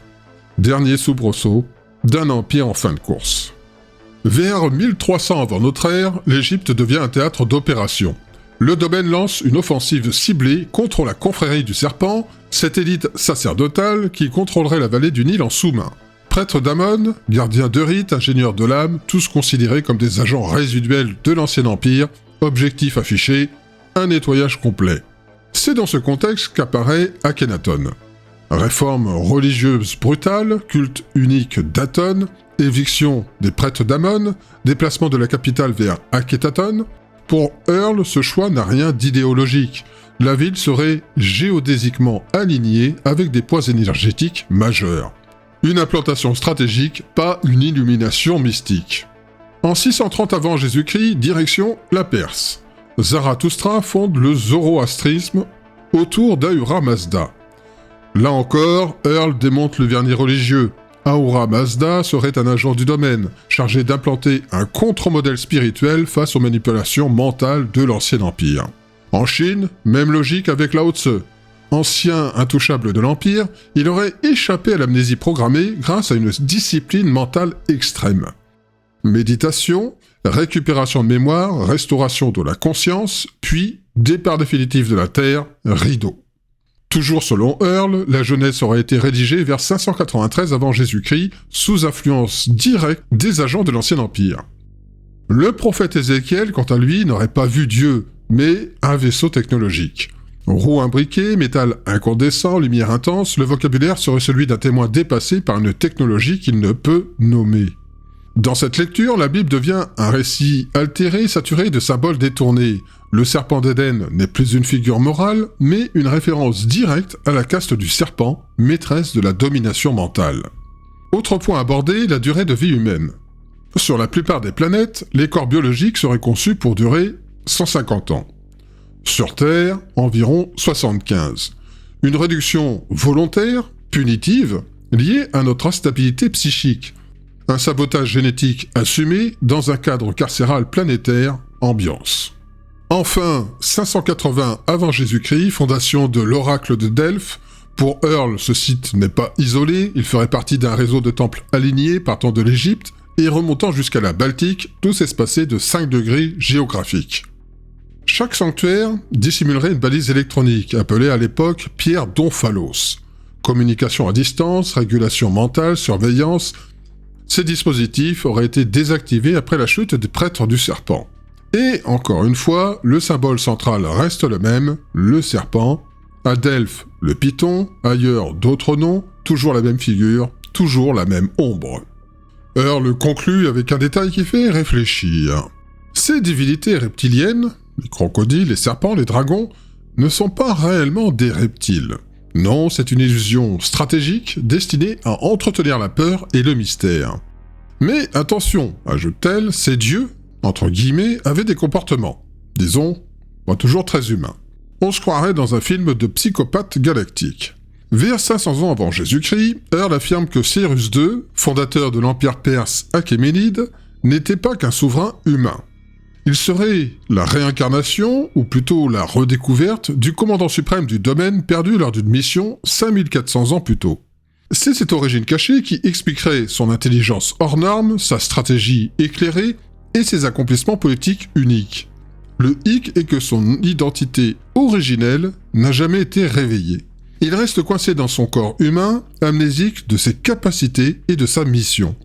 [SPEAKER 1] Dernier soubresaut d'un empire en fin de course. Vers 1300 avant notre ère, l'Égypte devient un théâtre d'opération. Le domaine lance une offensive ciblée contre la confrérie du serpent, cette élite sacerdotale qui contrôlerait la vallée du Nil en sous-main. Prêtres d'Amon, gardiens de rites, ingénieurs de l'âme, tous considérés comme des agents résiduels de l'Ancien Empire, objectif affiché, un nettoyage complet. C'est dans ce contexte qu'apparaît Akhenaton. Réforme religieuse brutale, culte unique d'Aton, éviction des prêtres d'Amon, déplacement de la capitale vers Akhenaton. Pour Earl, ce choix n'a rien d'idéologique. La ville serait géodésiquement alignée avec des poids énergétiques majeurs. Une implantation stratégique, pas une illumination mystique. En 630 avant Jésus-Christ, direction la Perse. Zarathustra fonde le zoroastrisme autour d'Ahura Mazda. Là encore, Earl démonte le vernis religieux. Ahura Mazda serait un agent du domaine, chargé d'implanter un contre-modèle spirituel face aux manipulations mentales de l'Ancien Empire. En Chine, même logique avec Lao Tse. Ancien intouchable de l'Empire, il aurait échappé à l'amnésie programmée grâce à une discipline mentale extrême. Méditation, récupération de mémoire, restauration de la conscience, puis départ définitif de la Terre, rideau. Toujours selon Earl, la Genèse aurait été rédigée vers 593 avant Jésus-Christ, sous influence directe des agents de l'Ancien Empire. Le prophète Ézéchiel, quant à lui, n'aurait pas vu Dieu, mais un vaisseau technologique. Roue imbriquée, métal incandescent, lumière intense, le vocabulaire serait celui d'un témoin dépassé par une technologie qu'il ne peut nommer. Dans cette lecture, la Bible devient un récit altéré, saturé de symboles détournés. Le serpent d'Éden n'est plus une figure morale, mais une référence directe à la caste du serpent, maîtresse de la domination mentale. Autre point abordé, la durée de vie humaine. Sur la plupart des planètes, les corps biologiques seraient conçus pour durer 150 ans. Sur Terre, environ 75. Une réduction volontaire, punitive, liée à notre instabilité psychique. Un sabotage génétique assumé dans un cadre carcéral planétaire, ambiance. Enfin, 580 avant Jésus-Christ, fondation de l'oracle de Delphes. Pour Earl, ce site n'est pas isolé, il ferait partie d'un réseau de temples alignés partant de l'Égypte et remontant jusqu'à la Baltique, tous espacés de 5 degrés géographiques. Chaque sanctuaire dissimulerait une balise électronique, appelée à l'époque pierre d'Omphalos. Communication à distance, régulation mentale, surveillance. Ces dispositifs auraient été désactivés après la chute des prêtres du serpent. Et, encore une fois, le symbole central reste le même, le serpent. À Delphes, le python, ailleurs d'autres noms, toujours la même figure, toujours la même ombre. Earl conclut avec un détail qui fait réfléchir. Ces divinités reptiliennes, les crocodiles, les serpents, les dragons, ne sont pas réellement des reptiles. Non, c'est une illusion stratégique destinée à entretenir la peur et le mystère. Mais attention, ajoute-t-elle, ces dieux, entre guillemets, avaient des comportements, disons, pas toujours très humains. On se croirait dans un film de psychopathe galactique. Vers 500 ans avant Jésus-Christ, Earl affirme que Cyrus II, fondateur de l'empire perse achéménide, n'était pas qu'un souverain humain. Il serait la réincarnation, ou plutôt la redécouverte, du commandant suprême du domaine perdu lors d'une mission 5400 ans plus tôt. C'est cette origine cachée qui expliquerait son intelligence hors norme, sa stratégie éclairée et ses accomplissements politiques uniques. Le hic est que son identité originelle n'a jamais été réveillée. Il reste coincé dans son corps humain, amnésique de ses capacités et de sa mission.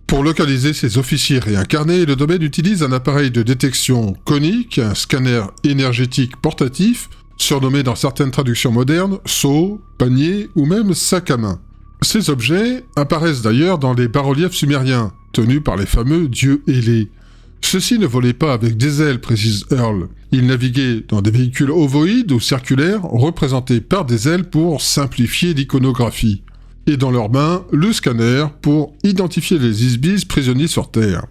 [SPEAKER 1] Pour localiser ses officiers réincarnés, le domaine utilise un appareil de détection conique, un scanner énergétique portatif, surnommé dans certaines traductions modernes seau, panier ou même sac à main. Ces objets apparaissent d'ailleurs dans les bas-reliefs sumériens, tenus par les fameux dieux ailés. Ceux-ci ne volaient pas avec des ailes, précise Earle. Ils naviguaient dans des véhicules ovoïdes ou circulaires, représentés par des ailes pour simplifier l'iconographie. Et dans leurs mains, le scanner pour identifier les Isbis prisonniers sur Terre.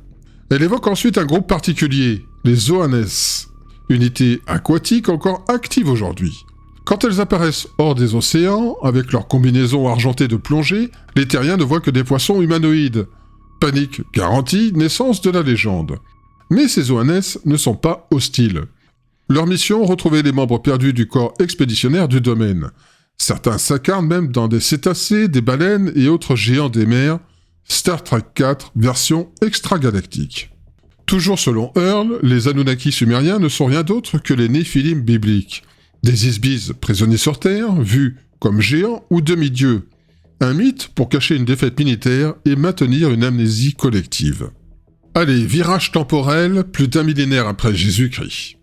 [SPEAKER 1] Elle évoque ensuite un groupe particulier, les Oannes, unité aquatique encore active aujourd'hui. Quand elles apparaissent hors des océans, avec leur combinaison argentée de plongée, les terriens ne voient que des poissons humanoïdes. Panique garantie, naissance de la légende. Mais ces Oannes ne sont pas hostiles. Leur mission, retrouver les membres perdus du corps expéditionnaire du domaine. Certains s'incarnent même dans des cétacés, des baleines et autres géants des mers. Star Trek 4, version extragalactique. Toujours selon Earle, les Anunnaki sumériens ne sont rien d'autre que les Néphilim bibliques. Des Isbis prisonniers sur Terre, vus comme géants ou demi-dieux. Un mythe pour cacher une défaite militaire et maintenir une amnésie collective. Allez, virage temporel, plus d'un millénaire après Jésus-Christ.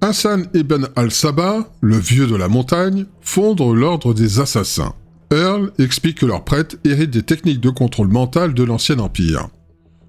[SPEAKER 1] Hassan ibn al-Sabah, le vieux de la montagne, fonde l'ordre des assassins. Earle explique que leurs prêtres héritent des techniques de contrôle mental de l'ancien empire.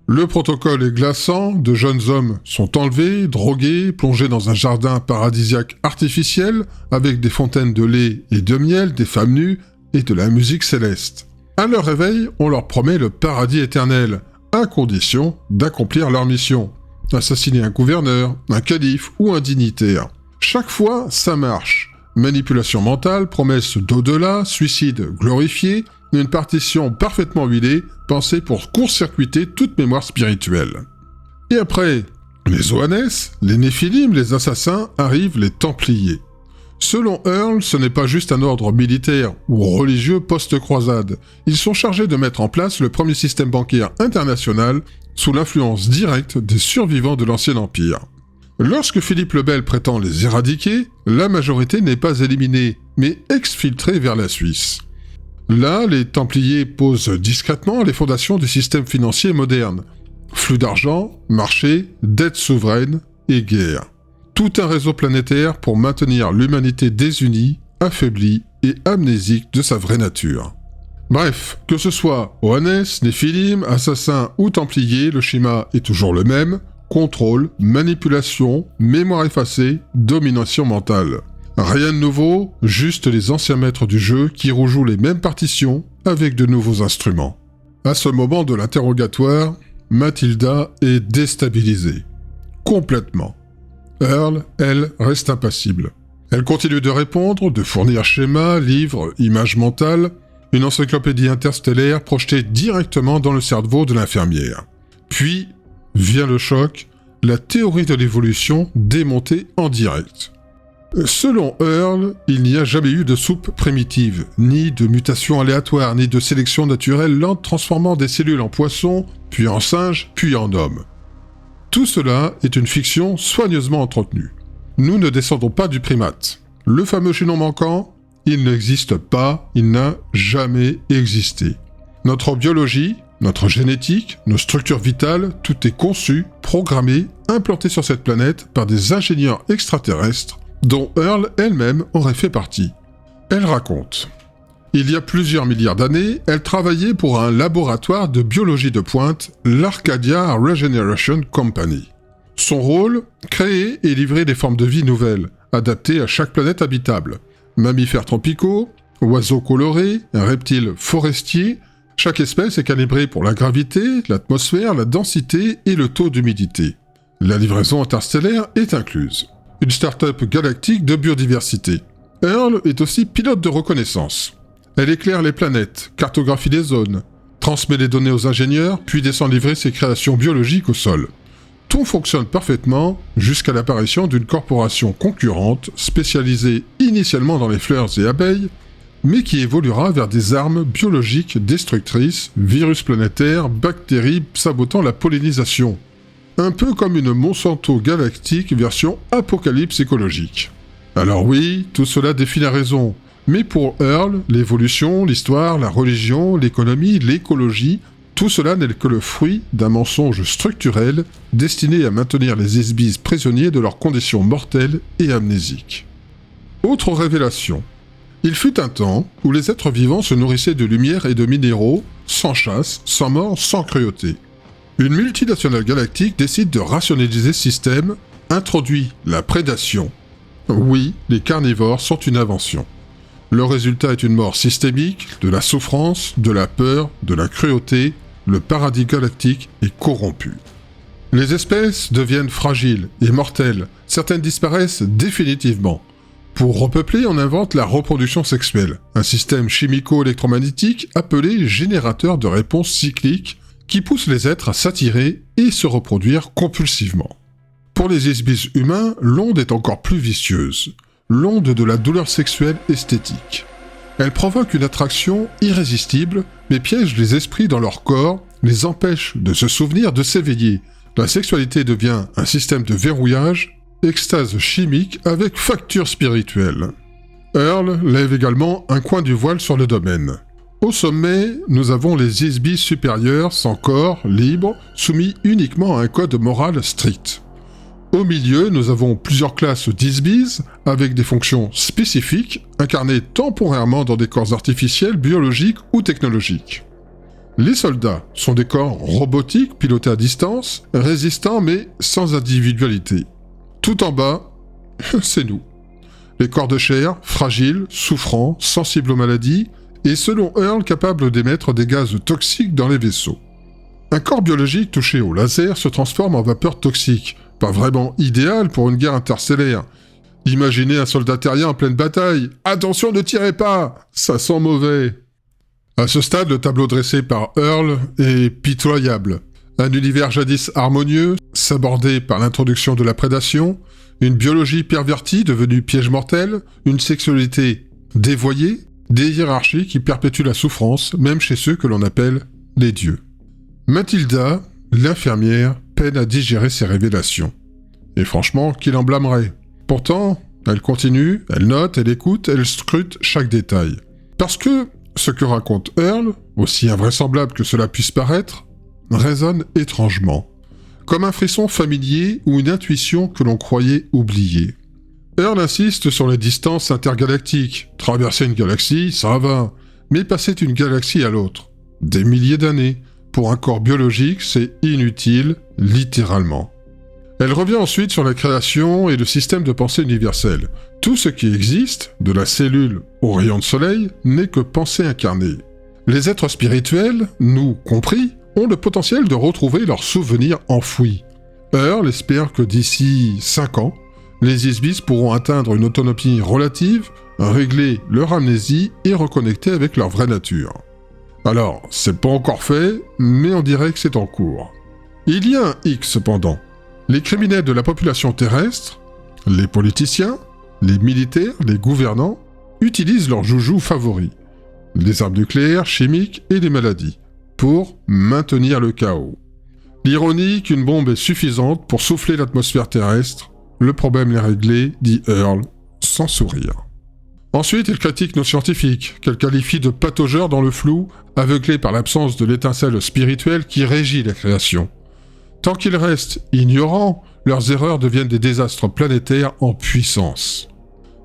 [SPEAKER 1] Le protocole est glaçant, de jeunes hommes sont enlevés, drogués, plongés dans un jardin paradisiaque artificiel, avec des fontaines de lait et de miel, des femmes nues et de la musique céleste. À leur réveil, on leur promet le paradis éternel, à condition d'accomplir leur mission. Assassiner un gouverneur, un calife ou un dignitaire. Chaque fois, ça marche. Manipulation mentale, promesse d'au-delà, suicide glorifié, une partition parfaitement huilée, pensée pour court-circuiter toute mémoire spirituelle. Et après, les Oannes, les Néphilim, les assassins, arrivent les Templiers. Selon Earle, ce n'est pas juste un ordre militaire ou religieux post-croisade. Ils sont chargés de mettre en place le premier système bancaire international sous l'influence directe des survivants de l'Ancien Empire. Lorsque Philippe le Bel prétend les éradiquer, la majorité n'est pas éliminée, mais exfiltrée vers la Suisse. Là, les Templiers posent discrètement les fondations du système financier moderne. Flux d'argent, marché, dette souveraine et guerre. Tout un réseau planétaire pour maintenir l'humanité désunie, affaiblie et amnésique de sa vraie nature. Bref, que ce soit Oannes, Néphilim, assassins ou Templiers, le schéma est toujours le même. Contrôle, manipulation, mémoire effacée, domination mentale. Rien de nouveau, juste les anciens maîtres du jeu qui rejouent les mêmes partitions avec de nouveaux instruments. À ce moment de l'interrogatoire, Mathilda est déstabilisée. Complètement. Earle, elle, reste impassible. Elle continue de répondre, de fournir schémas, livres, images mentales, une encyclopédie interstellaire projetée directement dans le cerveau de l'infirmière. Puis, vient le choc, la théorie de l'évolution démontée en direct. Selon Earle, il n'y a jamais eu de soupe primitive, ni de mutation aléatoire, ni de sélection naturelle lente transformant des cellules en poissons, puis en singes, puis en hommes. Tout cela est une fiction soigneusement entretenue. Nous ne descendons pas du primate. Le fameux chaînon manquant, il n'existe pas, il n'a jamais existé. Notre biologie, notre génétique, nos structures vitales, tout est conçu, programmé, implanté sur cette planète par des ingénieurs extraterrestres dont Earle elle-même aurait fait partie. Elle raconte. Il y a plusieurs milliards d'années, elle travaillait pour un laboratoire de biologie de pointe, l'Arcadia Regeneration Company. Son rôle, créer et livrer des formes de vie nouvelles, adaptées à chaque planète habitable. Mammifères tropicaux, oiseaux colorés, un reptile forestier, chaque espèce est calibrée pour la gravité, l'atmosphère, la densité et le taux d'humidité. La livraison interstellaire est incluse. Une start-up galactique de biodiversité. Earle est aussi pilote de reconnaissance. Elle éclaire les planètes, cartographie les zones, transmet les données aux ingénieurs, puis descend livrer ses créations biologiques au sol. tout fonctionne parfaitement jusqu'à l'apparition d'une corporation concurrente spécialisée initialement dans les fleurs et abeilles, mais qui évoluera vers des armes biologiques destructrices, virus planétaires, bactéries sabotant la pollinisation. Un peu comme une Monsanto galactique version apocalypse écologique. Alors oui, tout cela défie la raison, mais pour Earl, l'évolution, l'histoire, la religion, l'économie, l'écologie, tout cela n'est que le fruit d'un mensonge structurel destiné à maintenir les Isbis prisonniers de leurs conditions mortelles et amnésiques. Autre révélation. Il fut un temps où les êtres vivants se nourrissaient de lumière et de minéraux, sans chasse, sans mort, sans cruauté. Une multinationale galactique décide de rationaliser ce système, introduit la prédation. Oui, les carnivores sont une invention. Le résultat est une mort systémique, de la souffrance, de la peur, de la cruauté. Le paradis galactique est corrompu. Les espèces deviennent fragiles et mortelles, certaines disparaissent définitivement. Pour repeupler, on invente la reproduction sexuelle, un système chimico-électromagnétique appelé générateur de réponses cycliques qui pousse les êtres à s'attirer et se reproduire compulsivement. Pour les Isbis humains, l'onde est encore plus vicieuse, l'onde de la douleur sexuelle esthétique. Elle provoque une attraction irrésistible, mais piège les esprits dans leur corps, les empêche de se souvenir de s'éveiller. La sexualité devient un système de verrouillage, extase chimique avec facture spirituelle. Earl lève également un coin du voile sur le domaine. Au sommet, nous avons les Isbis supérieurs sans corps, libres, soumis uniquement à un code moral strict. Au milieu, nous avons plusieurs classes d'Isbis avec des fonctions spécifiques, incarnées temporairement dans des corps artificiels, biologiques ou technologiques. Les soldats sont des corps robotiques pilotés à distance, résistants mais sans individualité. Tout en bas, c'est nous. Les corps de chair, fragiles, souffrants, sensibles aux maladies, et selon Earl, capables d'émettre des gaz toxiques dans les vaisseaux. Un corps biologique touché au laser se transforme en vapeur toxique, pas vraiment idéal pour une guerre interstellaire. Imaginez un soldat terrien en pleine bataille. Attention, ne tirez pas, ça sent mauvais. À ce stade, le tableau dressé par Earl est pitoyable. Un univers jadis harmonieux, sabordé par l'introduction de la prédation, une biologie pervertie devenue piège mortel, une sexualité dévoyée, des hiérarchies qui perpétuent la souffrance, même chez ceux que l'on appelle les dieux. Mathilda, l'infirmière, peine à digérer ces révélations. Et franchement, qui l'en blâmerait? Pourtant, elle continue, elle note, elle écoute, elle scrute chaque détail. Parce que ce que raconte Earl, aussi invraisemblable que cela puisse paraître, résonne étrangement, comme un frisson familier ou une intuition que l'on croyait oubliée. Earl insiste sur les distances intergalactiques. Traverser une galaxie, ça va, mais passer d'une galaxie à l'autre, des milliers d'années, pour un corps biologique, c'est inutile, littéralement. Elle revient ensuite sur la création et le système de pensée universel. Tout ce qui existe, de la cellule au rayon de soleil, n'est que pensée incarnée. Les êtres spirituels, nous compris, ont le potentiel de retrouver leurs souvenirs enfouis. Earl espère que d'ici 5 ans, les Isbis pourront atteindre une autonomie relative, régler leur amnésie et reconnecter avec leur vraie nature. Alors, c'est pas encore fait, mais on dirait que c'est en cours. Il y a un hic cependant. Les criminels de la population terrestre, les politiciens, les militaires, les gouvernants, utilisent leurs joujoux favoris, les armes nucléaires, chimiques et les maladies, pour maintenir le chaos. L'ironie qu'une bombe est suffisante pour souffler l'atmosphère terrestre, le problème est réglé, dit Earl, sans sourire. Ensuite, il critique nos scientifiques, qu'elle qualifie de pataugeurs dans le flou, aveuglés par l'absence de l'étincelle spirituelle qui régit la création. Tant qu'ils restent ignorants, leurs erreurs deviennent des désastres planétaires en puissance.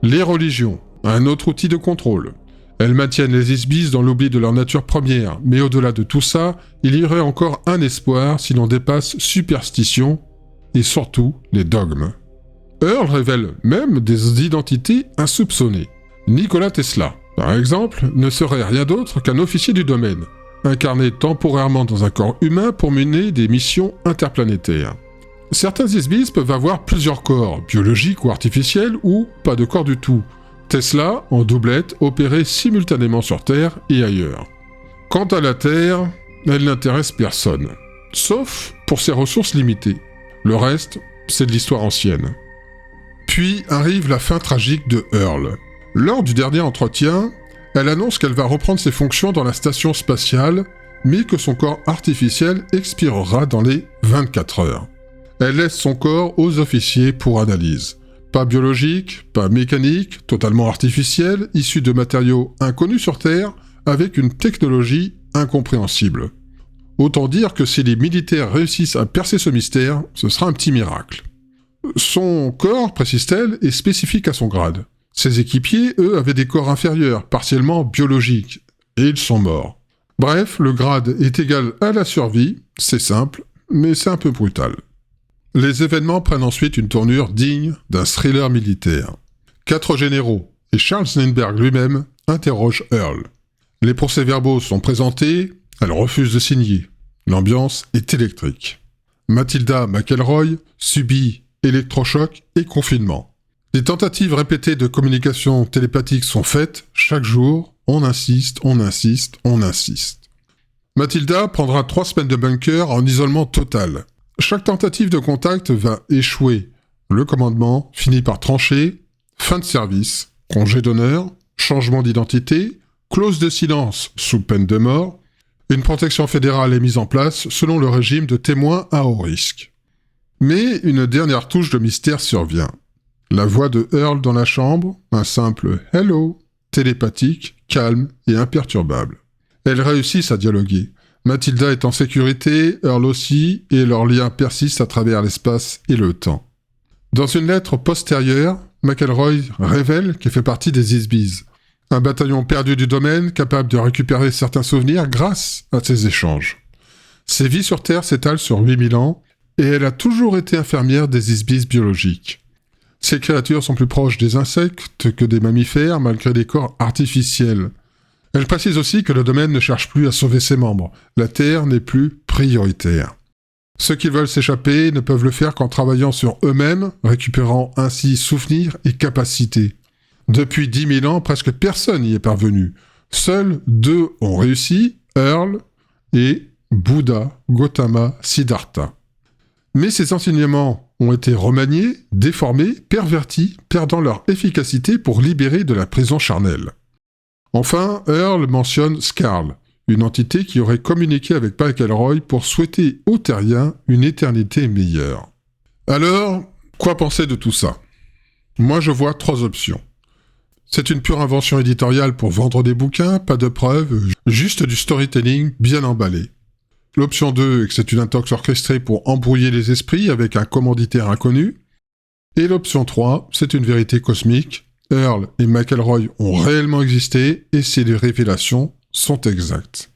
[SPEAKER 1] Les religions, un autre outil de contrôle. Elles maintiennent les Isbis dans l'oubli de leur nature première, mais au-delà de tout ça, il y aurait encore un espoir si l'on dépasse superstition et surtout les dogmes. Earl révèle même des identités insoupçonnées. Nikola Tesla, par exemple, ne serait rien d'autre qu'un officier du domaine, incarné temporairement dans un corps humain pour mener des missions interplanétaires. Certains Isbis peuvent avoir plusieurs corps, biologiques ou artificiels, ou pas de corps du tout. Tesla, en doublette, opérait simultanément sur Terre et ailleurs. Quant à la Terre, elle n'intéresse personne, sauf pour ses ressources limitées. Le reste, c'est de l'histoire ancienne. Puis arrive la fin tragique de Earl. Lors du dernier entretien, elle annonce qu'elle va reprendre ses fonctions dans la station spatiale, mais que son corps artificiel expirera dans les 24 heures. Elle laisse son corps aux officiers pour analyse. Pas biologique, pas mécanique, totalement artificiel, issu de matériaux inconnus sur Terre, avec une technologie incompréhensible. Autant dire que si les militaires réussissent à percer ce mystère, ce sera un petit miracle. Son corps, précise-t-elle, est spécifique à son grade. Ses équipiers, eux, avaient des corps inférieurs, partiellement biologiques, et ils sont morts. Bref, le grade est égal à la survie, c'est simple, mais c'est un peu brutal. Les événements prennent ensuite une tournure digne d'un thriller militaire. 4 généraux et Charles Lindbergh lui-même interrogent Earl. Les procès-verbaux sont présentés, elle refuse de signer. L'ambiance est électrique. Matilda McElroy subit électrochoc et confinement. Des tentatives répétées de communication télépathique sont faites, chaque jour, on insiste. Matilda prendra 3 semaines de bunker en isolement total. Chaque tentative de contact va échouer. Le commandement finit par trancher, fin de service, congé d'honneur, changement d'identité, clause de silence sous peine de mort. Une protection fédérale est mise en place selon le régime de témoins à haut risque. Mais une dernière touche de mystère survient. La voix de Earl dans la chambre, un simple « hello », télépathique, calme et imperturbable. Elles réussissent à dialoguer. Matilda est en sécurité, Earl aussi, et leur lien persiste à travers l'espace et le temps. Dans une lettre postérieure, McElroy révèle qu'elle fait partie des Isbies, un bataillon perdu du domaine capable de récupérer certains souvenirs grâce à ces échanges. Ses vies sur Terre s'étalent sur 8000 ans, et elle a toujours été infirmière des Isbies biologiques. Ces créatures sont plus proches des insectes que des mammifères malgré des corps artificiels. Elle précise aussi que le domaine ne cherche plus à sauver ses membres. La Terre n'est plus prioritaire. Ceux qui veulent s'échapper ne peuvent le faire qu'en travaillant sur eux-mêmes, récupérant ainsi souvenirs et capacités. Depuis 10 000 ans, presque personne n'y est parvenu. Seuls 2 ont réussi, Earl et Bouddha Gautama Siddhartha. Mais ces enseignements ont été remaniés, déformés, pervertis, perdant leur efficacité pour libérer de la prison charnelle. Enfin, Earl mentionne Scarl, une entité qui aurait communiqué avec McElroy pour souhaiter aux Terriens une éternité meilleure. Alors, quoi penser de tout ça ? Moi, je vois 3 options. C'est une pure invention éditoriale pour vendre des bouquins, pas de preuves, juste du storytelling bien emballé. L'option 2 est que c'est une intox orchestrée pour embrouiller les esprits avec un commanditaire inconnu. Et l'option 3, c'est une vérité cosmique. Earl et McElroy ont réellement existé et ces révélations sont exactes.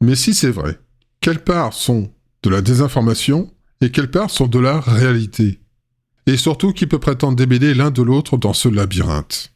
[SPEAKER 1] Mais si c'est vrai, quelles parts sont de la désinformation et quelles parts sont de la réalité ? Et surtout, qui peut prétendre démêler l'un de l'autre dans ce labyrinthe ?